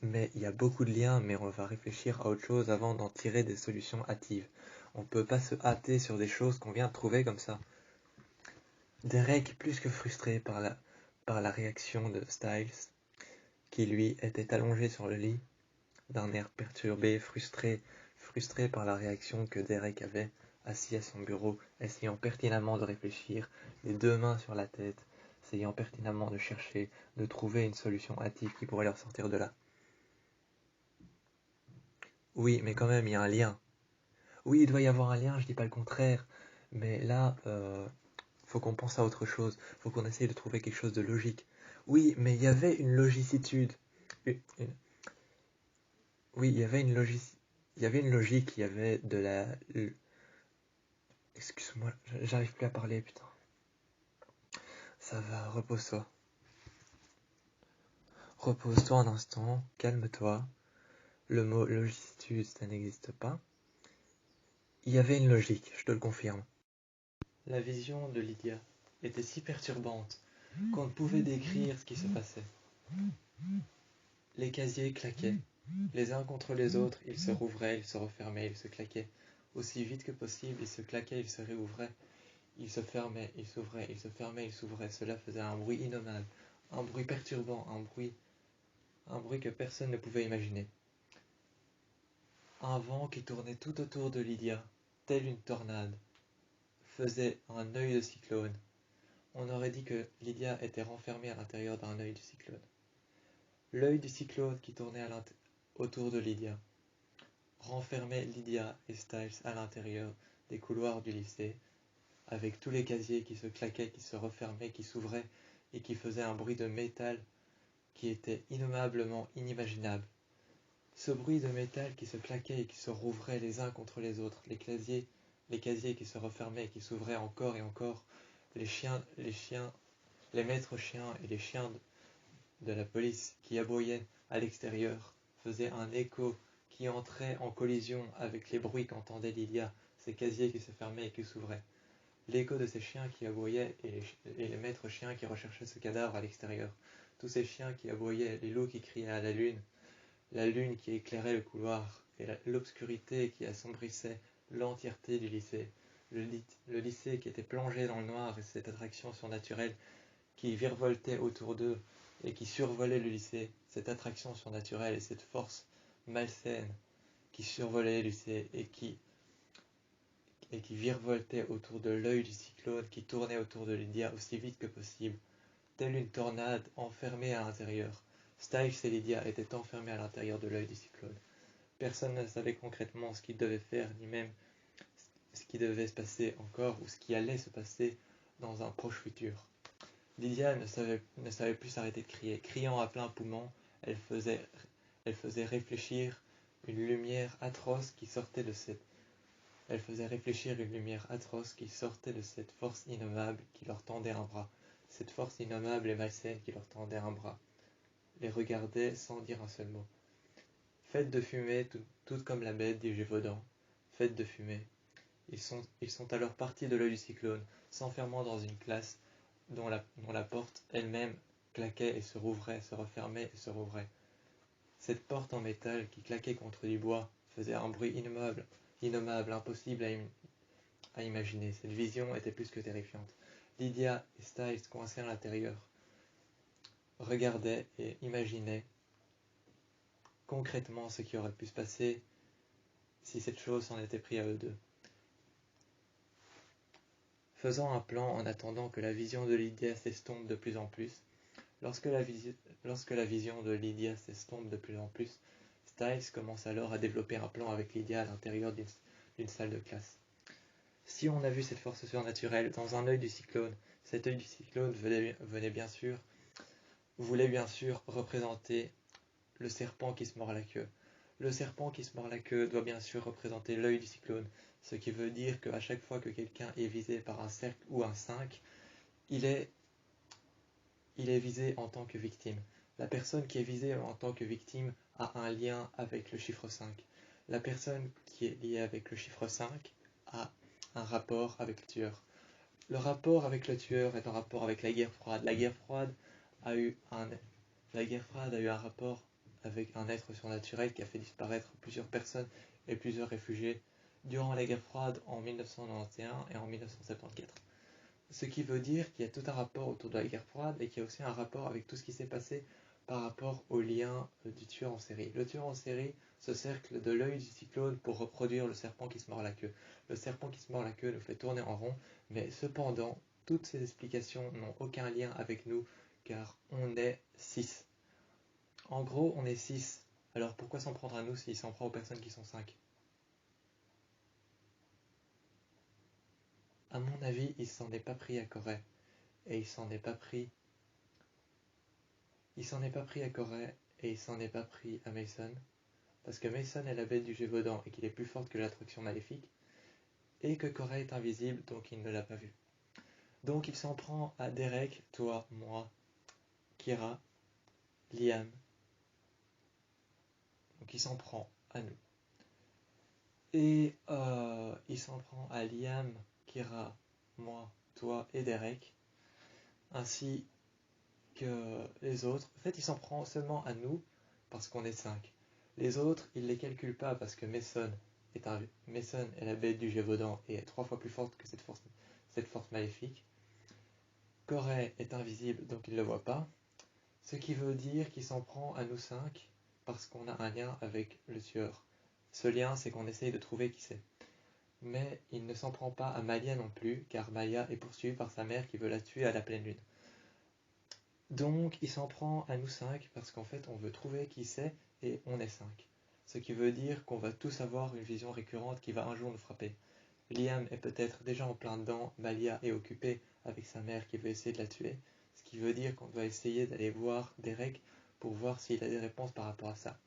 mais il y a beaucoup de liens, mais on va réfléchir à autre chose avant d'en tirer des solutions hâtives. On ne peut pas se hâter sur des choses qu'on vient de trouver comme ça. Derek, plus que frustré par la réaction de Styles, qui lui était allongé sur le lit, d'un air perturbé, frustré par la réaction que Derek avait, assis à son bureau, essayant pertinemment de réfléchir, les 2 mains sur la tête, essayant pertinemment de chercher, de trouver une solution hâtive qui pourrait leur sortir de là. Oui, mais quand même, il y a un lien. Oui, il doit y avoir un lien, je dis pas le contraire, mais là, faut qu'on pense à autre chose, faut qu'on essaye de trouver quelque chose de logique. Oui, mais il y avait une logicitude. Une- Oui, il y avait une logique, il y avait de la... Excuse-moi, j'arrive plus à parler, putain. Ça va, repose-toi. Repose-toi un instant, calme-toi. Le mot logicitude, ça n'existe pas. Il y avait une logique, je te le confirme. La vision de Lydia était si perturbante qu'on ne pouvait décrire ce qui se passait. Les casiers claquaient, les uns contre les autres, ils se rouvraient, ils se refermaient, ils se claquaient. Aussi vite que possible, ils se claquaient, ils se réouvraient, ils se fermaient, ils s'ouvraient, ils se fermaient, ils s'ouvraient. Cela faisait un bruit innommable, un bruit perturbant, un bruit que personne ne pouvait imaginer. Un vent qui tournait tout autour de Lydia, telle une tornade, faisait un œil de cyclone. On aurait dit que Lydia était renfermée à l'intérieur d'un œil du cyclone. L'œil du cyclone qui tournait autour de Lydia renfermait Lydia et Styles à l'intérieur des couloirs du lycée, avec tous les casiers qui se claquaient, qui se refermaient, qui s'ouvraient et qui faisaient un bruit de métal qui était innommablement inimaginable. Ce bruit de métal qui se claquait et qui se rouvrait les uns contre les autres, les casiers qui se refermaient et qui s'ouvraient encore et encore, les maîtres chiens et les chiens de la police qui aboyaient à l'extérieur faisaient un écho qui entrait en collision avec les bruits qu'entendait Lydia, ces casiers qui se fermaient et qui s'ouvraient. L'écho de ces chiens qui aboyaient et les maîtres chiens qui recherchaient ce cadavre à l'extérieur. Tous ces chiens qui aboyaient, les loups qui criaient à la lune qui éclairait le couloir et l'obscurité qui assombrissait l'entièreté du lycée. Le lycée qui était plongé dans le noir et cette attraction surnaturelle qui virevoltait autour d'eux et qui survolait le lycée, cette attraction surnaturelle et cette force malsaine qui survolait le lycée et qui virevoltait autour de l'œil du cyclone qui tournait autour de Lydia aussi vite que possible, telle une tornade enfermée à l'intérieur. Styles et Lydia étaient enfermés à l'intérieur de l'œil du cyclone. Personne ne savait concrètement ce qu'ils devaient faire, ni même ce qui devait se passer encore ou ce qui allait se passer dans un proche futur. Lydia ne savait plus s'arrêter de crier. Criant à plein poumon, elle faisait réfléchir une lumière atroce qui sortait de cette force innommable qui leur tendait un bras. Cette force innommable et malsaine qui leur tendait un bras. Les regardait sans dire un seul mot. Faites de fumée, toute comme la bête, dit Gévaudan. Faites de fumée. Ils sont alors partis de l'œil du cyclone, s'enfermant dans une classe dont la porte elle-même claquait et se rouvrait, se refermait et se rouvrait. Cette porte en métal qui claquait contre du bois faisait un bruit innommable, impossible à imaginer. Cette vision était plus que terrifiante. Lydia et Styles, coincés à l'intérieur, regardaient et imaginaient concrètement ce qui aurait pu se passer si cette chose s'en était pris à eux deux. Faisant un plan en attendant que la vision de Lydia s'estompe de plus en plus, lorsque la vision de Lydia s'estompe de plus en plus, Styles commence alors à développer un plan avec Lydia à l'intérieur d'une salle de classe. Si on a vu cette force surnaturelle dans un œil du cyclone, cet œil du cyclone voulait bien sûr représenter le serpent qui se mord la queue. Le serpent qui se mord la queue doit bien sûr représenter l'œil du cyclone, ce qui veut dire qu'à chaque fois que quelqu'un est visé par un cercle ou un 5, il est visé en tant que victime. La personne qui est visée en tant que victime a un lien avec le chiffre 5. La personne qui est liée avec le chiffre 5 a un rapport avec le tueur. Le rapport avec le tueur est en rapport avec la guerre froide. La guerre froide a eu un rapport avec un être surnaturel qui a fait disparaître plusieurs personnes et plusieurs réfugiés durant la guerre froide en 1991 et en 1974. Ce qui veut dire qu'il y a tout un rapport autour de la guerre froide et qu'il y a aussi un rapport avec tout ce qui s'est passé par rapport au lien du tueur en série. Le tueur en série se cercle de l'œil du cyclone pour reproduire le serpent qui se mord la queue. Le serpent qui se mord la queue nous fait tourner en rond, mais cependant, toutes ces explications n'ont aucun lien avec nous car on est 6. En gros, on est 6. Alors pourquoi s'en prendre à nous s'il s'en prend aux personnes qui sont 5? À mon avis, il s'en est pas pris à Corey. Et il s'en est pas pris à Corey et il s'en est pas pris à Mason. Parce que Mason est la bête du Gévaudan et qu'il est plus forte que l'attraction maléfique. Et que Corey est invisible, donc il ne l'a pas vu. Donc il s'en prend à Derek, toi, moi, Kira, Liam. Donc il s'en prend à nous. Et il s'en prend à Liam, Kira, moi, toi et Derek, ainsi que les autres. En fait, il s'en prend seulement à nous parce qu'on est 5. Les autres, il les calcule pas parce que Mason est la bête du Gévaudan et est 3 fois plus forte que cette force maléfique. Corey est invisible, donc il ne le voit pas. Ce qui veut dire qu'il s'en prend à nous 5 parce qu'on a un lien avec le tueur. Ce lien, c'est qu'on essaye de trouver qui c'est. Mais il ne s'en prend pas à Malia non plus, car Malia est poursuivie par sa mère qui veut la tuer à la pleine lune. Donc il s'en prend à nous 5 parce qu'en fait on veut trouver qui c'est et on est 5. Ce qui veut dire qu'on va tous avoir une vision récurrente qui va un jour nous frapper. Liam est peut-être déjà en plein dedans, Malia est occupée avec sa mère qui veut essayer de la tuer, ce qui veut dire qu'on doit essayer d'aller voir Derek pour voir s'il a des réponses par rapport à ça.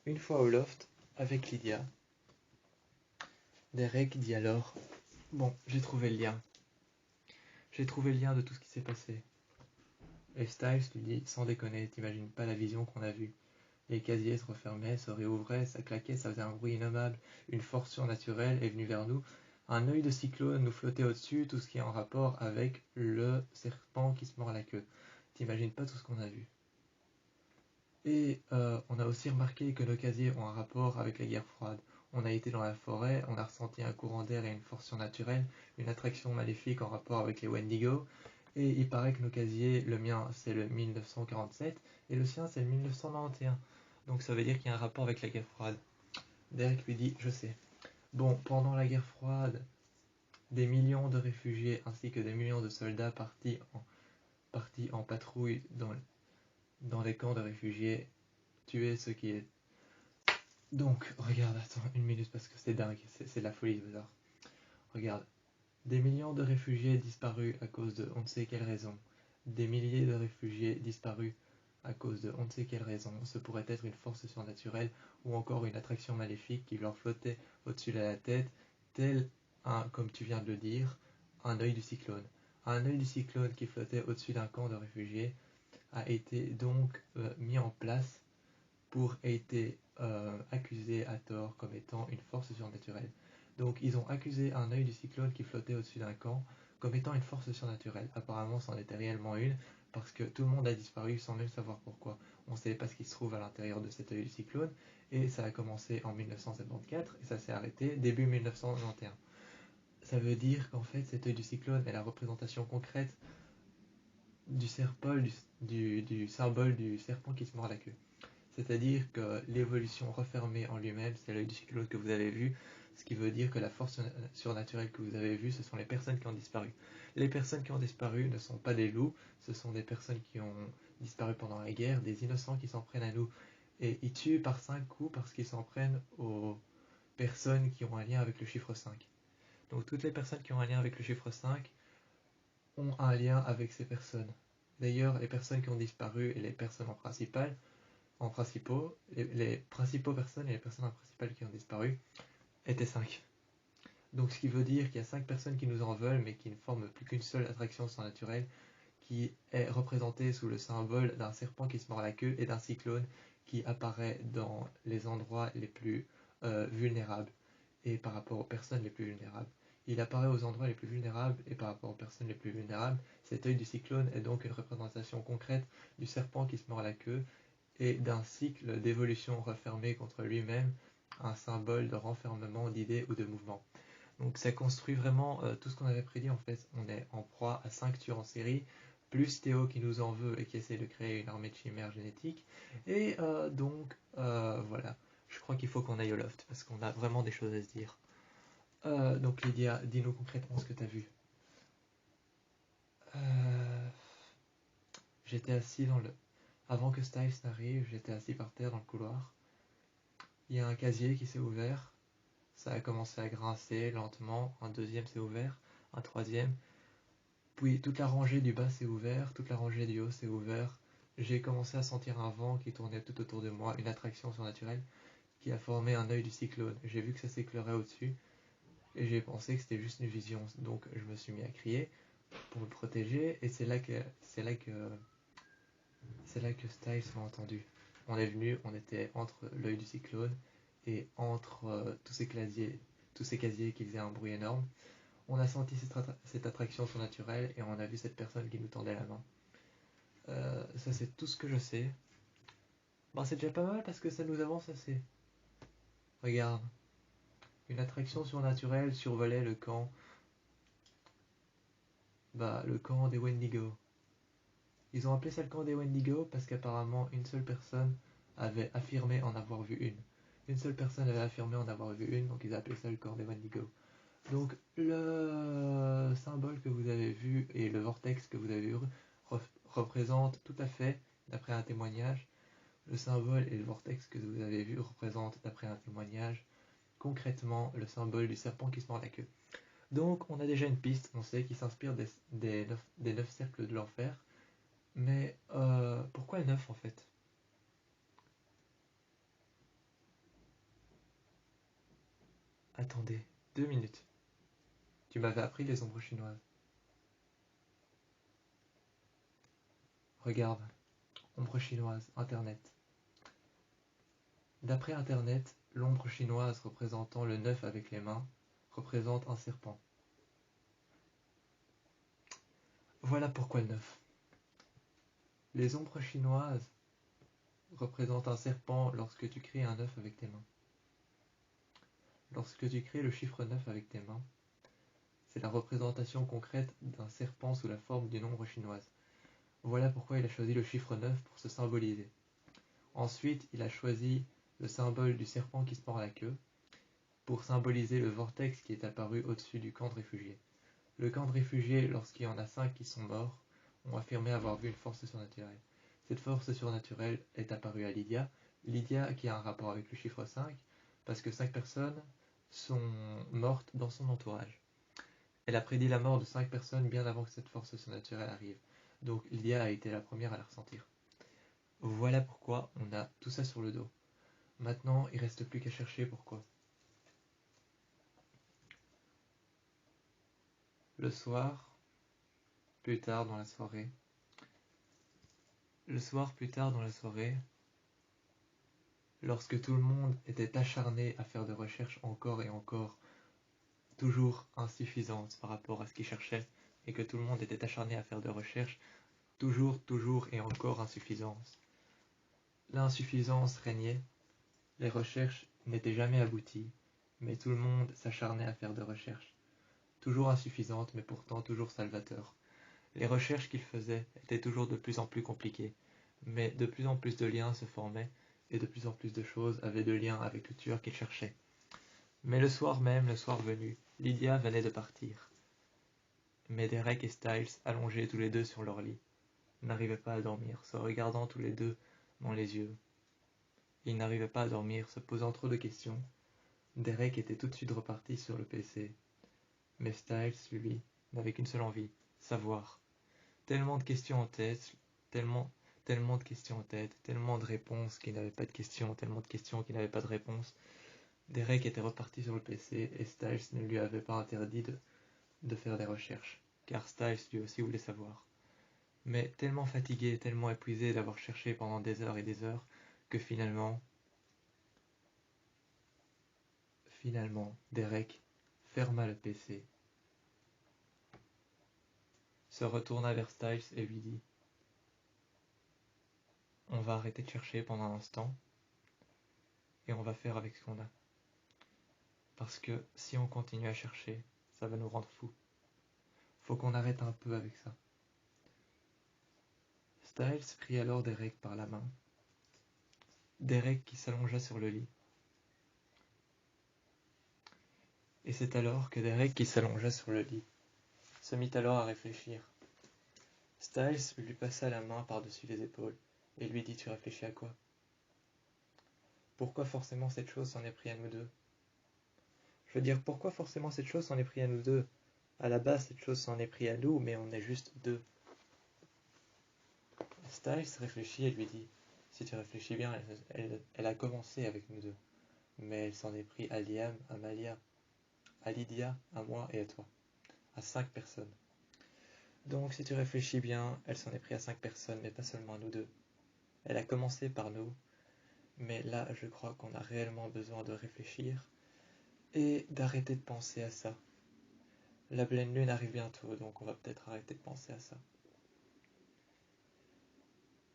Une fois au loft, avec Lydia, Derek dit alors « Bon, j'ai trouvé le lien. J'ai trouvé le lien de tout ce qui s'est passé. » Et Styles lui dit « Sans déconner, t'imagines pas la vision qu'on a vue. Les casiers se refermaient, se réouvraient, ça claquait, ça faisait un bruit innommable. Une force surnaturelle est venue vers nous. Un œil de cyclone nous flottait au-dessus, tout ce qui est en rapport avec le serpent qui se mord la queue. T'imagines pas tout ce qu'on a vu. » Et on a aussi remarqué que nos casiers ont un rapport avec la guerre froide. On a été dans la forêt, on a ressenti un courant d'air et une force surnaturelle, une attraction maléfique en rapport avec les Wendigo. Et il paraît que nos casiers, le mien c'est le 1947 et le sien c'est le 1991. Donc ça veut dire qu'il y a un rapport avec la guerre froide. Derek lui dit, je sais. Bon, pendant la guerre froide, des millions de réfugiés ainsi que des millions de soldats partis en patrouille dans les camps de réfugiés, tuaient ceux qui étaient. Donc, regarde, attends une minute parce que c'est dingue, c'est de la folie bizarre. Regarde, des millions de réfugiés disparus à cause de on ne sait quelle raison. Des milliers de réfugiés disparus à cause de on ne sait quelle raison. Ce pourrait être une force surnaturelle ou encore une attraction maléfique qui leur flottait au-dessus de la tête, tel un, comme tu viens de le dire, un œil du cyclone. Un œil du cyclone qui flottait au-dessus d'un camp de réfugiés a été donc mis en place pour été accusé à tort comme étant une force surnaturelle. Donc ils ont accusé un œil du cyclone qui flottait au-dessus d'un camp comme étant une force surnaturelle. Apparemment c'en était réellement une parce que tout le monde a disparu sans même savoir pourquoi. On ne savait pas ce qui se trouve à l'intérieur de cet œil du cyclone et ça a commencé en 1974 et ça s'est arrêté début 1991. Ça veut dire qu'en fait cet œil du cyclone est la représentation concrète du symbole du serpent qui se mord la queue. C'est-à-dire que l'évolution refermée en lui-même, c'est l'œil du cyclone que vous avez vu, ce qui veut dire que la force surnaturelle que vous avez vue, ce sont les personnes qui ont disparu. Les personnes qui ont disparu ne sont pas des loups, ce sont des personnes qui ont disparu pendant la guerre, des innocents qui s'en prennent à nous. Et ils tuent par 5 coups parce qu'ils s'en prennent aux personnes qui ont un lien avec le chiffre 5. Donc toutes les personnes qui ont un lien avec le chiffre 5 ont un lien avec ces personnes. D'ailleurs, les personnes qui ont disparu et les personnes en principaux, les principaux personnes et les personnes principales qui ont disparu étaient 5. Donc ce qui veut dire qu'il y a 5 personnes qui nous en veulent mais qui ne forment plus qu'une seule attraction surnaturelle qui est représentée sous le symbole d'un serpent qui se mord la queue et d'un cyclone qui apparaît dans les endroits les plus vulnérables et par rapport aux personnes les plus vulnérables. Il apparaît aux endroits les plus vulnérables et par rapport aux personnes les plus vulnérables. Cet œil du cyclone est donc une représentation concrète du serpent qui se mord la queue et d'un cycle d'évolution refermé contre lui-même, un symbole de renfermement d'idées ou de mouvements. Donc ça construit vraiment tout ce qu'on avait prédit en fait. On est en proie à 5 tueurs en série, plus Théo qui nous en veut et qui essaie de créer une armée de chimères génétiques. Et voilà, je crois qu'il faut qu'on aille au loft parce qu'on a vraiment des choses à se dire. Donc Lydia, dis-nous concrètement ce que tu as vu. J'étais assis Avant que Styles n'arrive, j'étais assis par terre dans le couloir. Il y a un casier qui s'est ouvert. Ça a commencé à grincer lentement. Un deuxième s'est ouvert. Un troisième. Puis toute la rangée du bas s'est ouverte. Toute la rangée du haut s'est ouverte. J'ai commencé à sentir un vent qui tournait tout autour de moi. Une attraction surnaturelle qui a formé un œil du cyclone. J'ai vu que ça s'éclairait au-dessus. Et j'ai pensé que c'était juste une vision. Donc je me suis mis à crier pour me protéger. Et c'est là que Styles m'a entendu. On est venu, on était entre l'œil du cyclone et entre tous ces casiers qui faisaient un bruit énorme. On a senti cette attraction surnaturelle et on a vu cette personne qui nous tendait la main. Ça c'est tout ce que je sais. Bon, c'est déjà pas mal parce que ça nous avance assez. Regarde, une attraction surnaturelle survolait le camp des Wendigo. Ils ont appelé ça le camp des Wendigo parce qu'apparemment une seule personne avait affirmé en avoir vu une. Une seule personne avait affirmé en avoir vu une, donc ils ont appelé ça le camp des Wendigo. Donc le symbole que vous avez vu et le vortex que vous avez vu représentent tout à fait, d'après un témoignage, le symbole et le vortex que vous avez vu représentent, d'après un témoignage, concrètement le symbole du serpent qui se mord la queue. Donc on a déjà une piste, on sait qu'il s'inspire des 9 cercles de l'enfer. Mais pourquoi 9 en fait? Attendez, 2 minutes. Tu m'avais appris les ombres chinoises. Regarde, ombre chinoise, Internet. D'après Internet, l'ombre chinoise représentant le 9 avec les mains représente un serpent. Voilà pourquoi le 9. Les ombres chinoises représentent un serpent lorsque tu crées un 9 avec tes mains. Lorsque tu crées le chiffre 9 avec tes mains, c'est la représentation concrète d'un serpent sous la forme d'une ombre chinoise. Voilà pourquoi il a choisi le chiffre 9 pour se symboliser. Ensuite, il a choisi le symbole du serpent qui se mord la queue pour symboliser le vortex qui est apparu au-dessus du camp de réfugiés. Le camp de réfugiés, lorsqu'il y en a 5 qui sont morts, ont affirmé avoir vu une force surnaturelle. Cette force surnaturelle est apparue à Lydia. Lydia qui a un rapport avec le chiffre 5, parce que 5 personnes sont mortes dans son entourage. Elle a prédit la mort de 5 personnes bien avant que cette force surnaturelle arrive. Donc Lydia a été la première à la ressentir. Voilà pourquoi on a tout ça sur le dos. Maintenant, il reste plus qu'à chercher pourquoi. Le soir, plus tard dans la soirée, lorsque tout le monde était acharné à faire des recherches encore et encore, toujours insuffisantes par rapport à ce qu'il cherchait, et que tout le monde était acharné à faire des recherches, toujours et encore insuffisantes. L'insuffisance régnait, les recherches n'étaient jamais abouties, mais tout le monde s'acharnait à faire des recherches. Toujours insuffisantes, mais pourtant toujours salvateurs. Les recherches qu'il faisait étaient toujours de plus en plus compliquées, mais de plus en plus de liens se formaient, et de plus en plus de choses avaient de lien avec le tueur qu'il cherchait. Mais le soir même, le soir venu, Lydia venait de partir. Mais Derek et Styles, allongés tous les deux sur leur lit, n'arrivaient pas à dormir, se regardant tous les deux dans les yeux. Ils n'arrivaient pas à dormir, se posant trop de questions. Derek était tout de suite reparti sur le PC. Mais Styles, lui, n'avait qu'une seule envie, savoir. Tellement de questions en tête, tellement de questions en tête, tellement de réponses qui n'avaient pas de questions, tellement de questions qui n'avaient pas de réponses. Derek était reparti sur le PC et Styles ne lui avait pas interdit de faire des recherches, car Styles lui aussi voulait savoir. Mais tellement fatigué, tellement épuisé d'avoir cherché pendant des heures et des heures, que finalement, Derek ferma le PC, se retourna vers Styles et lui dit: On va arrêter de chercher pendant un instant, et on va faire avec ce qu'on a. Parce que si on continue à chercher, ça va nous rendre fous. Faut qu'on arrête un peu avec ça. Styles prit alors Derek par la main. Derek qui s'allongea sur le lit. Et c'est alors que Derek qui s'allongea sur le lit se mit alors à réfléchir. Styles lui passa la main par-dessus les épaules et lui dit: Tu réfléchis à quoi? Pourquoi forcément cette chose s'en est pris à nous deux? Je veux dire, pourquoi forcément cette chose s'en est pris à nous deux? À la base, cette chose s'en est pris à nous, mais on est juste deux. Styles réfléchit et lui dit: Si tu réfléchis bien, elle a commencé avec nous deux. Mais elle s'en est pris à Liam, à Malia, à Lydia, à moi et à toi. À 5 personnes. Donc si tu réfléchis bien, elle s'en est pris à 5 personnes, mais pas seulement à nous deux. Elle a commencé par nous, Mais là, je crois qu'on a réellement besoin de réfléchir et d'arrêter de penser à ça. La pleine lune arrive bientôt, donc on va peut-être arrêter de penser à ça.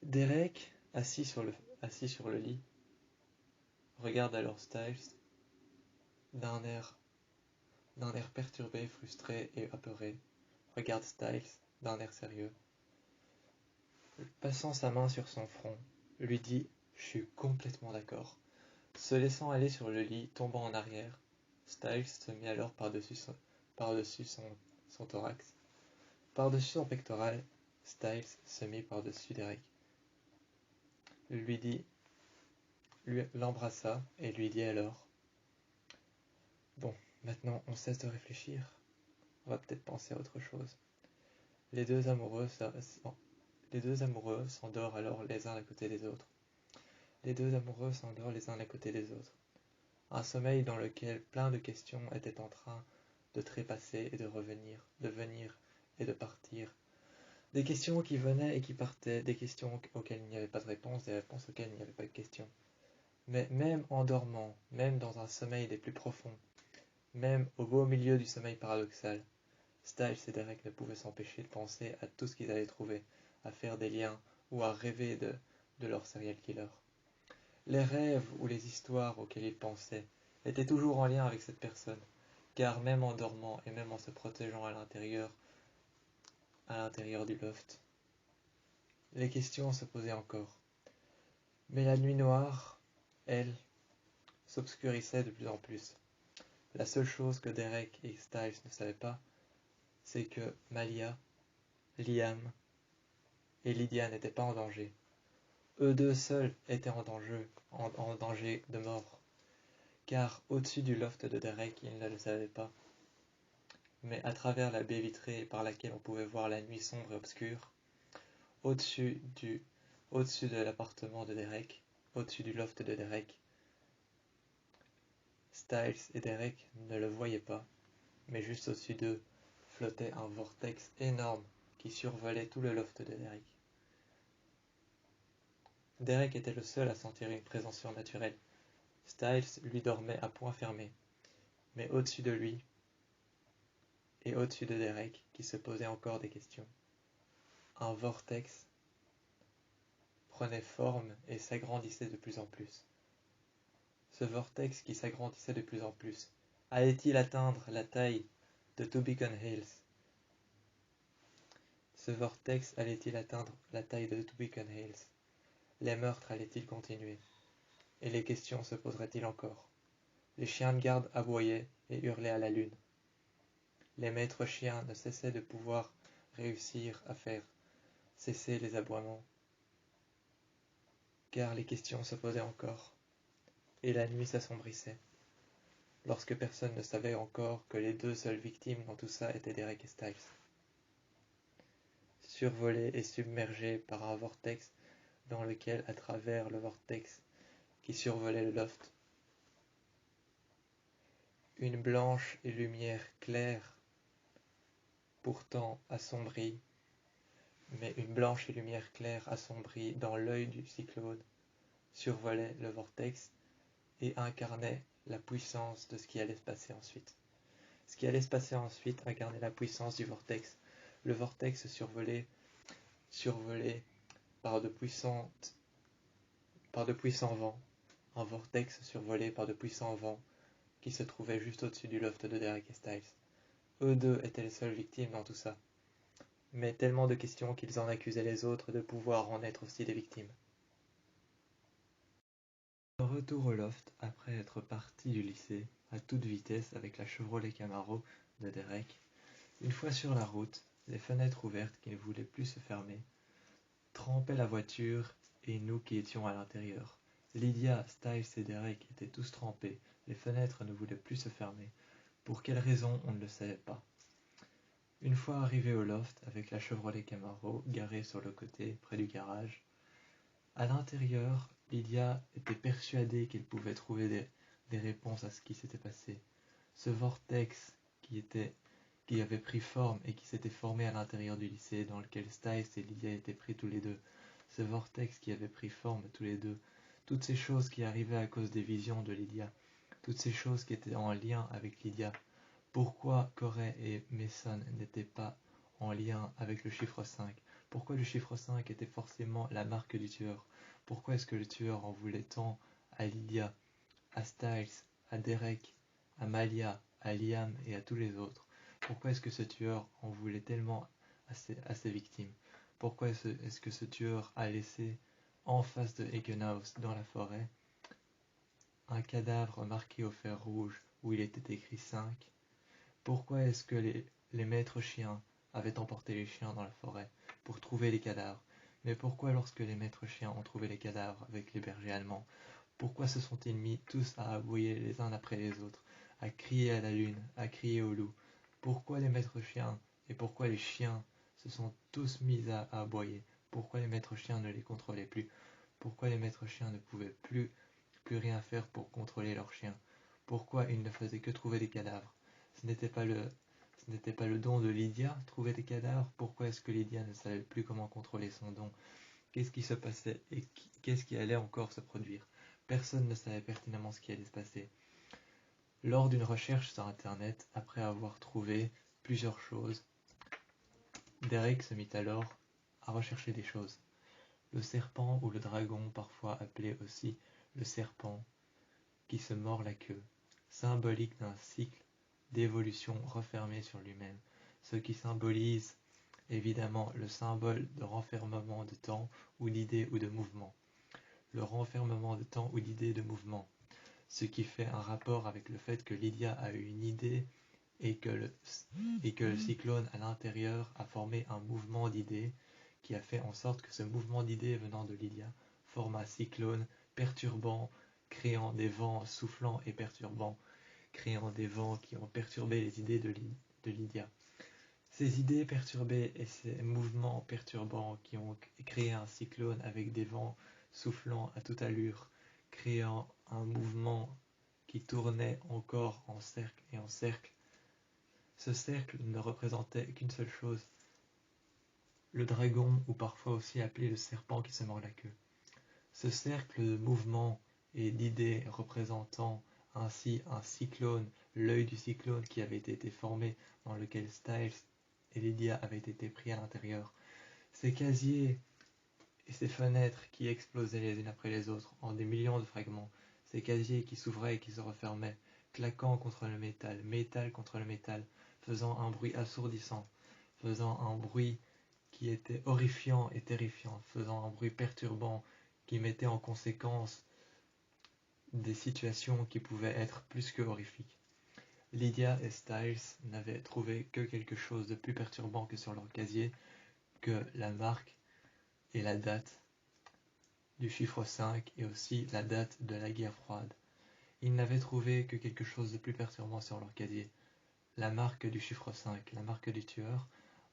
Derek, assis sur le lit, regarde alors Styles d'un air perturbé, frustré et apeuré. Regarde Styles d'un air sérieux. Passant sa main sur son front, lui dit « Je suis complètement d'accord ». Se laissant aller sur le lit, tombant en arrière, Styles se mit alors par-dessus son thorax. Par-dessus son pectoral, Styles se mit par-dessus Derek. L'embrassa et lui dit alors « Bon, maintenant on cesse de réfléchir, on va peut-être penser à autre chose. » Les deux amoureux s'endorment alors les uns à côté des autres. Un sommeil dans lequel plein de questions étaient en train de trépasser et de revenir, de venir et de partir. Des questions qui venaient et qui partaient, des questions auxquelles il n'y avait pas de réponse, des réponses auxquelles il n'y avait pas de questions. Mais même en dormant, même dans un sommeil des plus profonds, même au beau milieu du sommeil paradoxal, Styles et Derek ne pouvaient s'empêcher de penser à tout ce qu'ils avaient trouvé, à faire des liens ou à rêver de leur serial killer. Les rêves ou les histoires auxquels ils pensaient étaient toujours en lien avec cette personne, car même en dormant et même en se protégeant à l'intérieur du loft, les questions se posaient encore. Mais la nuit noire, elle, s'obscurissait de plus en plus. La seule chose que Derek et Styles ne savaient pas, c'est que Malia, Liam et Lydia n'étaient pas en danger. Eux deux seuls étaient en danger de mort, car au-dessus du loft de Derek, ils ne le savaient pas, mais à travers la baie vitrée par laquelle on pouvait voir la nuit sombre et obscure, au-dessus de l'appartement de Derek, au-dessus du loft de Derek, Styles et Derek ne le voyaient pas, mais juste au-dessus d'eux flottait un vortex énorme qui survolait tout le loft de Derek. Derek était le seul à sentir une présence surnaturelle. Styles, lui, dormait à poing fermé, mais au-dessus de lui et au-dessus de Derek, qui se posait encore des questions, un vortex prenait forme et s'agrandissait de plus en plus. Ce vortex qui s'agrandissait de plus en plus, allait-il atteindre la taille de To Beacon Hills? Ce vortex allait-il atteindre la taille de To Beacon Hills? Les meurtres allaient-ils continuer? Et les questions se poseraient-ils encore? Les chiens de garde aboyaient et hurlaient à la lune. Les maîtres chiens ne cessaient de pouvoir réussir à faire cesser les aboiements, car les questions se posaient encore, et la nuit s'assombrissait, lorsque personne ne savait encore que les deux seules victimes dans tout ça étaient Derek et Styles. Survolés et submergés par un vortex dans lequel, à travers le vortex qui survolait le loft, une blanche et lumière claire, pourtant assombrie, mais une blanche et lumière claire assombrie dans l'œil du cyclone, survolait le vortex et incarnait la puissance de ce qui allait se passer ensuite. Ce qui allait se passer ensuite incarnait la puissance du vortex. Le vortex survolé par de puissants vents, un vortex survolé par de puissants vents qui se trouvait juste au-dessus du loft de Derek et Styles. Eux deux étaient les seules victimes dans tout ça, mais tellement de questions qu'ils en accusaient les autres de pouvoir en être aussi des victimes. De retour au loft, après être parti du lycée à toute vitesse avec la Chevrolet Camaro de Derek, une fois sur la route, les fenêtres ouvertes qui ne voulaient plus se fermer, trempaient la voiture et nous qui étions à l'intérieur. Lydia, Styles et Derek étaient tous trempés, les fenêtres ne voulaient plus se fermer. Pour quelle raison, on ne le savait pas. Une fois arrivés au loft, avec la Chevrolet Camaro garée sur le côté, près du garage, à l'intérieur, Lydia était persuadée qu'elle pouvait trouver des réponses à ce qui s'était passé. Ce vortex qui avait pris forme et qui s'était formé à l'intérieur du lycée dans lequel Styles et Lydia étaient pris tous les deux. Ce vortex qui avait pris forme tous toutes ces choses qui arrivaient à cause des visions de Lydia, toutes ces choses qui étaient en lien avec Lydia. Pourquoi Corey et Mason n'étaient pas en lien avec le chiffre 5? Pourquoi le chiffre 5 était forcément la marque du tueur? Pourquoi est-ce que le tueur en voulait tant à Lydia, à Styles, à Derek, à Malia, à Liam et à tous les autres? Pourquoi est-ce que ce tueur en voulait tellement à ses victimes? Pourquoi est-ce que ce tueur a laissé en face de Ekenhouse, dans la forêt, un cadavre marqué au fer rouge où il était écrit 5? Pourquoi est-ce que les maîtres chiens avaient emporté les chiens dans la forêt pour trouver les cadavres? Mais pourquoi lorsque les maîtres chiens ont trouvé les cadavres avec les bergers allemands, pourquoi se sont-ils mis tous à aboyer les uns après les autres, à crier à la lune, à crier au loup? Pourquoi les maîtres chiens et pourquoi les chiens se sont tous mis à aboyer? Pourquoi les maîtres chiens ne les contrôlaient plus? Pourquoi les maîtres chiens ne pouvaient plus rien faire pour contrôler leurs chiens? Pourquoi ils ne faisaient que trouver des cadavres? Ce n'était pas le don de Lydia, trouver des cadavres? Pourquoi est-ce que Lydia ne savait plus comment contrôler son don? Qu'est-ce qui se passait et qu'est-ce qui allait encore se produire? Personne ne savait pertinemment ce qui allait se passer. Lors d'une recherche sur Internet, après avoir trouvé plusieurs choses, Derek se mit alors à rechercher des choses. Le serpent ou le dragon, parfois appelé aussi le serpent, qui se mord la queue, symbolique d'un cycle d'évolution refermé sur lui-même, ce qui symbolise évidemment le symbole de renfermement de temps ou d'idées ou de mouvement. Le renfermement de temps ou d'idées de mouvement, ce qui fait un rapport avec le fait que Lydia a eu une idée et que le cyclone à l'intérieur a formé un mouvement d'idées qui a fait en sorte que ce mouvement d'idées venant de Lydia forme un cyclone perturbant, créant des vents soufflants et perturbants, créant des vents qui ont perturbé les idées de Lydia. Ces idées perturbées et ces mouvements perturbants qui ont créé un cyclone avec des vents soufflant à toute allure, créant un mouvement qui tournait encore en cercle et en cercle. Ce cercle ne représentait qu'une seule chose, le dragon, ou parfois aussi appelé le serpent qui se mord la queue. Ce cercle de mouvements et d'idées représentant ainsi un cyclone, l'œil du cyclone qui avait été formé, dans lequel Styles et Lydia avaient été pris à l'intérieur. Ces casiers et ces fenêtres qui explosaient les unes après les autres en des millions de fragments, ces casiers qui s'ouvraient et qui se refermaient, claquant contre le métal, métal contre le métal, faisant un bruit assourdissant, faisant un bruit qui était horrifiant et terrifiant, faisant un bruit perturbant qui mettait en conséquence des situations qui pouvaient être plus que horrifiques. Lydia et Styles n'avaient trouvé que quelque chose de plus perturbant que sur leur casier, que la marque et la date du chiffre 5 et aussi la date de la guerre froide. Ils n'avaient trouvé que quelque chose de plus perturbant sur leur casier, la marque du chiffre 5, la marque du tueur,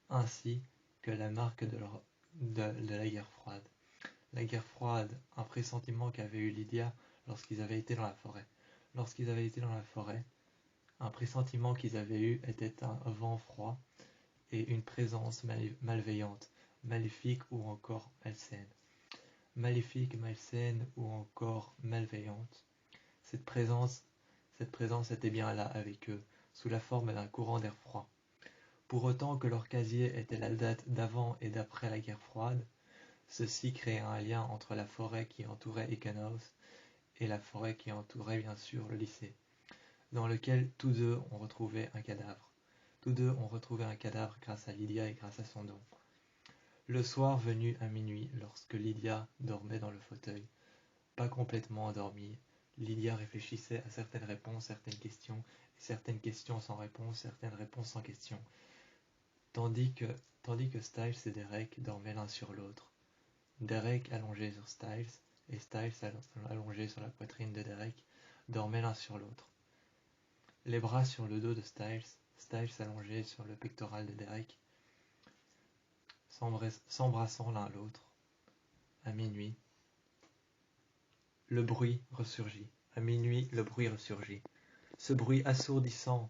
ainsi que la marque de la guerre froide. La guerre froide, un pressentiment qu'avait eu Lydia lorsqu'ils avaient été dans la forêt. Lorsqu'ils avaient été dans la forêt, un pressentiment qu'ils avaient eu était un vent froid et une présence malveillante, maléfique ou encore malsaine. Maléfique, malsaine ou encore malveillante. Cette présence était bien là avec eux, sous la forme d'un courant d'air froid. Pour autant que leur casier était la date d'avant et d'après la guerre froide, ceci créait un lien entre la forêt qui entourait Ekenhouse et la forêt qui entourait bien sûr le lycée, dans lequel tous deux ont retrouvé un cadavre. Tous deux ont retrouvé un cadavre grâce à Lydia et grâce à son don. Le soir venu à minuit, lorsque Lydia dormait dans le fauteuil, pas complètement endormie, Lydia réfléchissait à certaines réponses, certaines questions, et certaines questions sans réponse, certaines réponses sans questions, tandis que Styles et Derek dormaient l'un sur l'autre. Derek allongé sur Styles, et Styles allongé sur la poitrine de Derek, dormaient l'un sur l'autre. Les bras sur le dos de Styles, Styles allongé sur le pectoral de Derek, s'embrassant l'un l'autre. À minuit, le bruit ressurgit. À minuit, le bruit ressurgit. Ce bruit assourdissant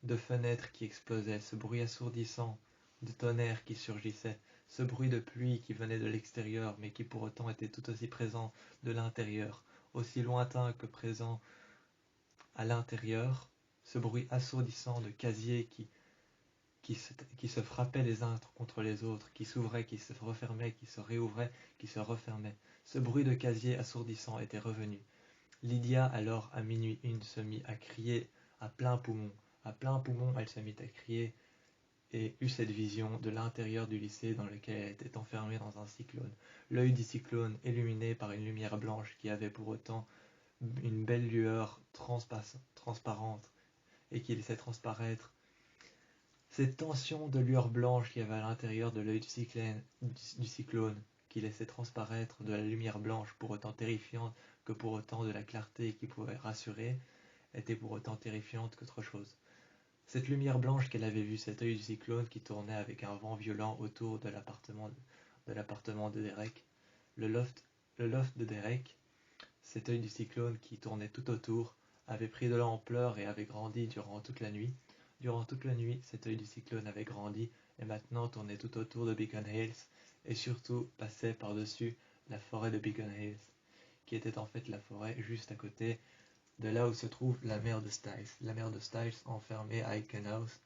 de fenêtres qui explosaient, ce bruit assourdissant de tonnerre qui surgissait, ce bruit de pluie qui venait de l'extérieur, mais qui pour autant était tout aussi présent de l'intérieur, aussi lointain que présent à l'intérieur, ce bruit assourdissant de casiers qui se frappaient les uns contre les autres, qui s'ouvraient, qui se refermaient, qui se réouvraient, qui se refermaient. Ce bruit de casier assourdissant était revenu. Lydia, alors, à minuit une, se mit à crier à plein poumon. À plein poumon, elle se mit à crier et eut cette vision de l'intérieur du lycée dans lequel elle était enfermée dans un cyclone. L'œil du cyclone illuminé par une lumière blanche qui avait pour autant une belle lueur transparente et qui laissait transparaître cette tension de lueur blanche qu'il y avait à l'intérieur de l'œil du cyclone, qui laissait transparaître de la lumière blanche pour autant terrifiante que pour autant de la clarté qui pouvait rassurer, était pour autant terrifiante qu'autre chose. Cette lumière blanche qu'elle avait vue, cet œil du cyclone qui tournait avec un vent violent autour de l'appartement de Derek, le loft de Derek, cet œil du cyclone qui tournait tout autour, avait pris de l'ampleur et avait grandi durant toute la nuit. Durant toute la nuit, cet œil du cyclone avait grandi et maintenant tournait tout autour de Beacon Hills et surtout passait par-dessus la forêt de Beacon Hills, qui était en fait la forêt juste à côté de là où se trouve la mer de Styles. La mer de Styles enfermée à Aikenhouse.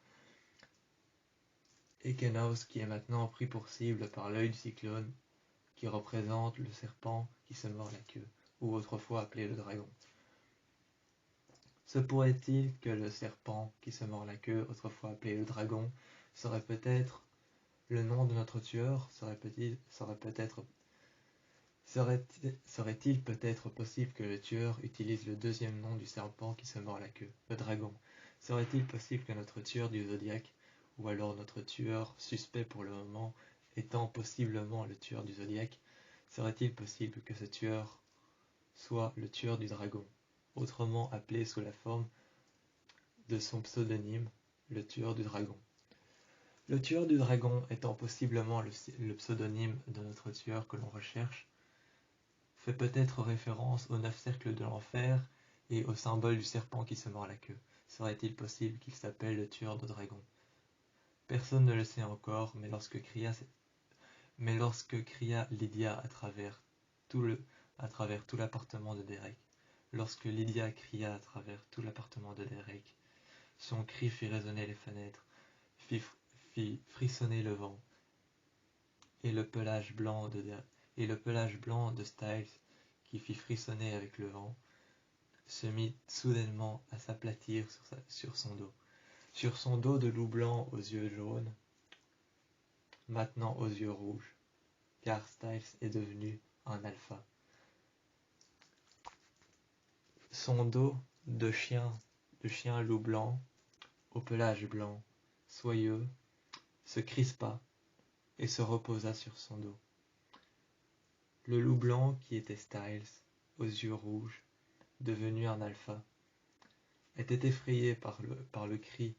Aikenhouse qui est maintenant pris pour cible par l'œil du cyclone qui représente le serpent qui se mord la queue, ou autrefois appelé le dragon. Se pourrait-il que le serpent qui se mord la queue, autrefois appelé le dragon, serait peut-être le nom de notre tueur? Serait-il peut-être possible que le tueur utilise le deuxième nom du serpent qui se mord la queue, le dragon? Serait-il possible que notre tueur du zodiaque, ou alors notre tueur suspect pour le moment, étant possiblement le tueur du zodiaque, serait-il possible que ce tueur soit le tueur du dragon, autrement appelé sous la forme de son pseudonyme, le tueur du dragon? Le tueur du dragon étant possiblement le pseudonyme de notre tueur que l'on recherche, fait peut-être référence aux 9 cercles de l'enfer et au symbole du serpent qui se mord la queue. Serait-il possible qu'il s'appelle le tueur de dragons? Personne ne le sait encore, mais lorsque cria Lydia à travers tout l'appartement de Derek, lorsque Lydia cria à travers tout l'appartement de Derek, son cri fit résonner les fenêtres, fit frissonner le vent, et le pelage blanc de Styles, qui fit frissonner avec le vent, se mit soudainement à s'aplatir sur son dos de loup blanc aux yeux jaunes, maintenant aux yeux rouges, car Styles est devenu un alpha. Son dos de chien loup blanc, au pelage blanc, soyeux, se crispa et se reposa sur son dos. Le loup blanc qui était Styles, aux yeux rouges, devenu un alpha, était effrayé par le cri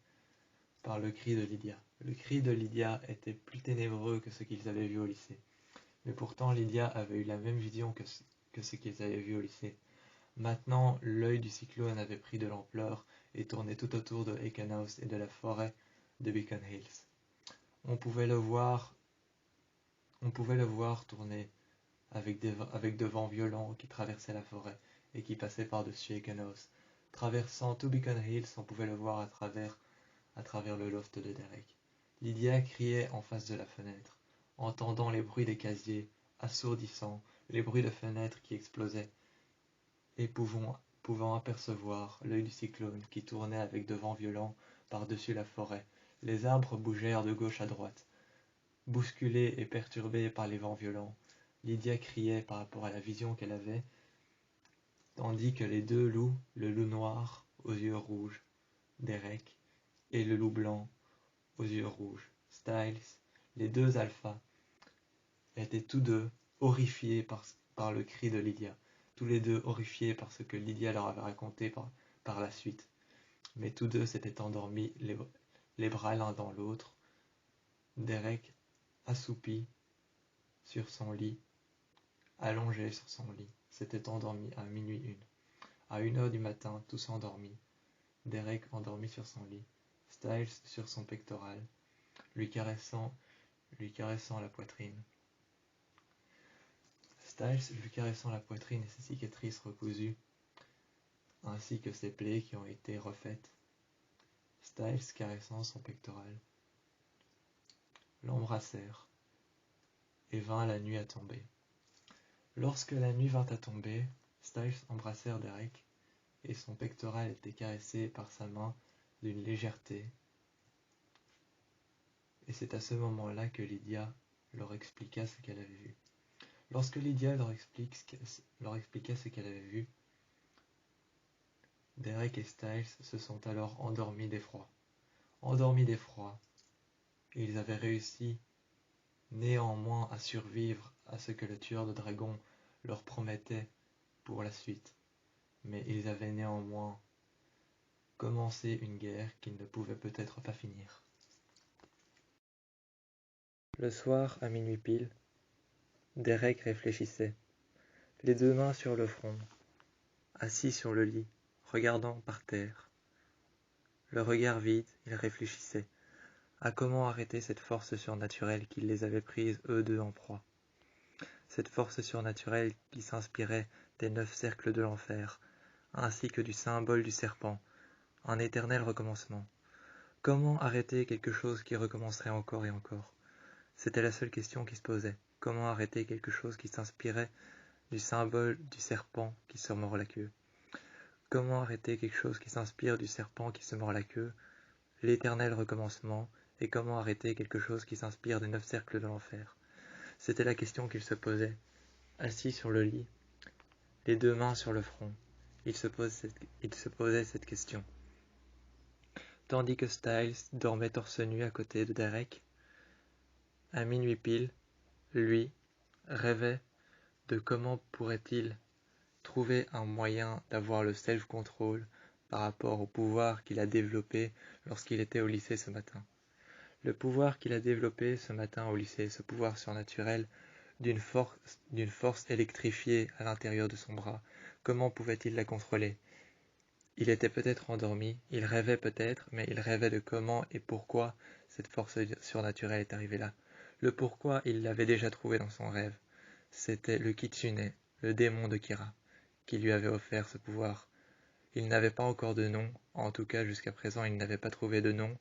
de Lydia. Le cri de Lydia était plus ténébreux que ce qu'ils avaient vu au lycée. Mais pourtant Lydia avait eu la même vision que ce qu'ils avaient vu au lycée. Maintenant, l'œil du cyclone avait pris de l'ampleur et tournait tout autour de Aikenhouse et de la forêt de Beacon Hills. On pouvait le voir tourner avec de vents violents qui traversaient la forêt et qui passaient par-dessus Aikenhouse. Traversant tout Beacon Hills, on pouvait le voir à travers le loft de Derek. Lydia criait en face de la fenêtre, entendant les bruits des casiers, assourdissants, les bruits de fenêtres qui explosaient, et pouvant apercevoir l'œil du cyclone qui tournait avec de vents violents par-dessus la forêt. Les arbres bougèrent de gauche à droite. Bousculés et perturbés par les vents violents, Lydia criait par rapport à la vision qu'elle avait, tandis que les deux loups, le loup noir aux yeux rouges, Derek, et le loup blanc aux yeux rouges, Styles, les deux alphas, étaient tous deux horrifiés par le cri de Lydia, tous les deux horrifiés par ce que Lydia leur avait raconté par la suite. Mais tous deux s'étaient endormis, les bras l'un dans l'autre, Derek assoupi sur son lit, allongé sur son lit, s'était endormi à minuit une. À 1 heure du matin, tous endormis. Derek endormi sur son lit, Styles sur son pectoral, lui caressant lui caressant la poitrine. Styles lui caressant la poitrine et ses cicatrices recousues, ainsi que ses plaies qui ont été refaites. Styles caressant son pectoral. L'embrassèrent, et vint la nuit à tomber. Lorsque la nuit vint à tomber, Styles embrassèrent Derek, et son pectoral était caressé par sa main d'une légèreté. Et c'est à ce moment-là que Lydia leur expliqua ce qu'elle avait vu. Lorsque Lydia leur expliqua ce qu'elle avait vu, Derek et Styles se sont alors endormis d'effroi. Endormis d'effroi, ils avaient réussi néanmoins à survivre à ce que le tueur de dragons leur promettait pour la suite. Mais ils avaient néanmoins commencé une guerre qu'ils ne pouvaient peut-être pas finir. Le soir, à minuit pile, Derek réfléchissait, les deux mains sur le front, assis sur le lit, regardant par terre. Le regard vide, il réfléchissait à comment arrêter cette force surnaturelle qui les avait prises eux deux en proie. Cette force surnaturelle qui s'inspirait des 9 cercles de l'enfer, ainsi que du symbole du serpent, un éternel recommencement. Comment arrêter quelque chose qui recommencerait encore et encore? C'était la seule question qui se posait. Comment arrêter quelque chose qui s'inspirait du symbole du serpent qui se mord la queue? Comment arrêter quelque chose qui s'inspire du serpent qui se mord la queue, l'éternel recommencement, et comment arrêter quelque chose qui s'inspire des 9 cercles de l'enfer? C'était la question qu'il se posait, assis sur le lit, les deux mains sur le front. Il se posait cette question. Tandis que Styles dormait torse nu à côté de Derek, à minuit pile, lui rêvait de comment pourrait-il trouver un moyen d'avoir le self-control par rapport au pouvoir qu'il a développé lorsqu'il était au lycée ce matin. Le pouvoir qu'il a développé ce matin au lycée, ce pouvoir surnaturel d'une force électrifiée à l'intérieur de son bras, comment pouvait-il la contrôler? Il était peut-être endormi, il rêvait peut-être, mais il rêvait de comment et pourquoi cette force surnaturelle est arrivée là. Le pourquoi, il l'avait déjà trouvé dans son rêve. C'était le Kitsune, le démon de Kira, qui lui avait offert ce pouvoir. Il n'avait pas encore de nom, en tout cas jusqu'à présent il n'avait pas trouvé de nom,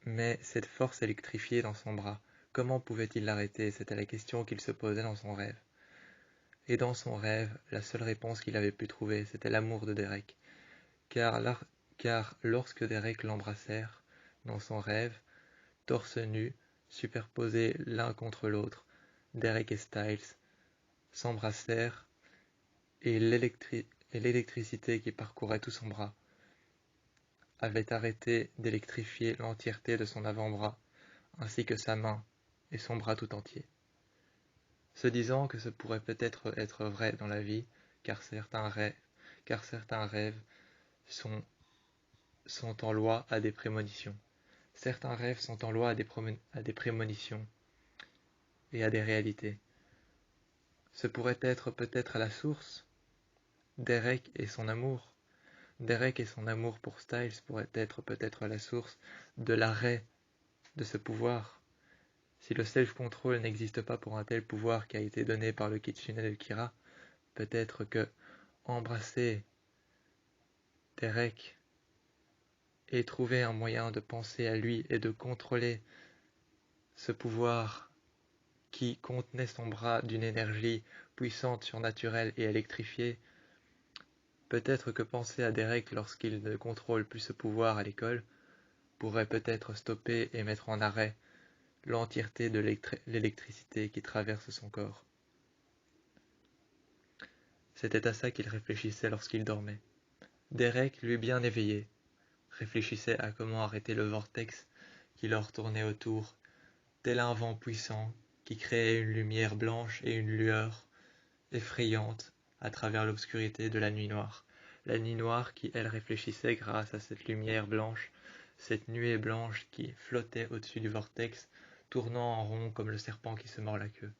mais cette force électrifiée dans son bras, comment pouvait-il l'arrêter? C'était la question qu'il se posait dans son rêve. Et dans son rêve, la seule réponse qu'il avait pu trouver, c'était l'amour de Derek. Car lorsque Derek l'embrassèrent, dans son rêve, torse nu, superposés l'un contre l'autre, Derek et Styles s'embrassèrent et l'électricité qui parcourait tout son bras avait arrêté d'électrifier l'entièreté de son avant-bras, ainsi que sa main et son bras tout entier. Se disant que ce pourrait peut-être être vrai dans la vie, car certains rêves sont en loi à des prémonitions. Certains rêves sont en loi à des prémonitions et à des réalités. Ce pourrait être peut-être à la source, Derek et son amour. Derek et son amour pour Styles pourraient être peut-être à la source de l'arrêt de ce pouvoir. Si le self-control n'existe pas pour un tel pouvoir qui a été donné par le Kitsune de Kira, peut-être que embrasser Derek et trouver un moyen de penser à lui et de contrôler ce pouvoir qui contenait son bras d'une énergie puissante, surnaturelle et électrifiée. Peut-être que penser à Derek lorsqu'il ne contrôle plus ce pouvoir à l'école pourrait peut-être stopper et mettre en arrêt l'entièreté de l'électricité qui traverse son corps. C'était à ça qu'il réfléchissait lorsqu'il dormait. Derek, lui bien éveillé, réfléchissait à comment arrêter le vortex qui leur tournait autour, tel un vent puissant qui créait une lumière blanche et une lueur effrayante à travers l'obscurité de la nuit noire. La nuit noire qui, elle, réfléchissait grâce à cette lumière blanche, cette nuée blanche qui flottait au-dessus du vortex, tournant en rond comme le serpent qui se mord la queue.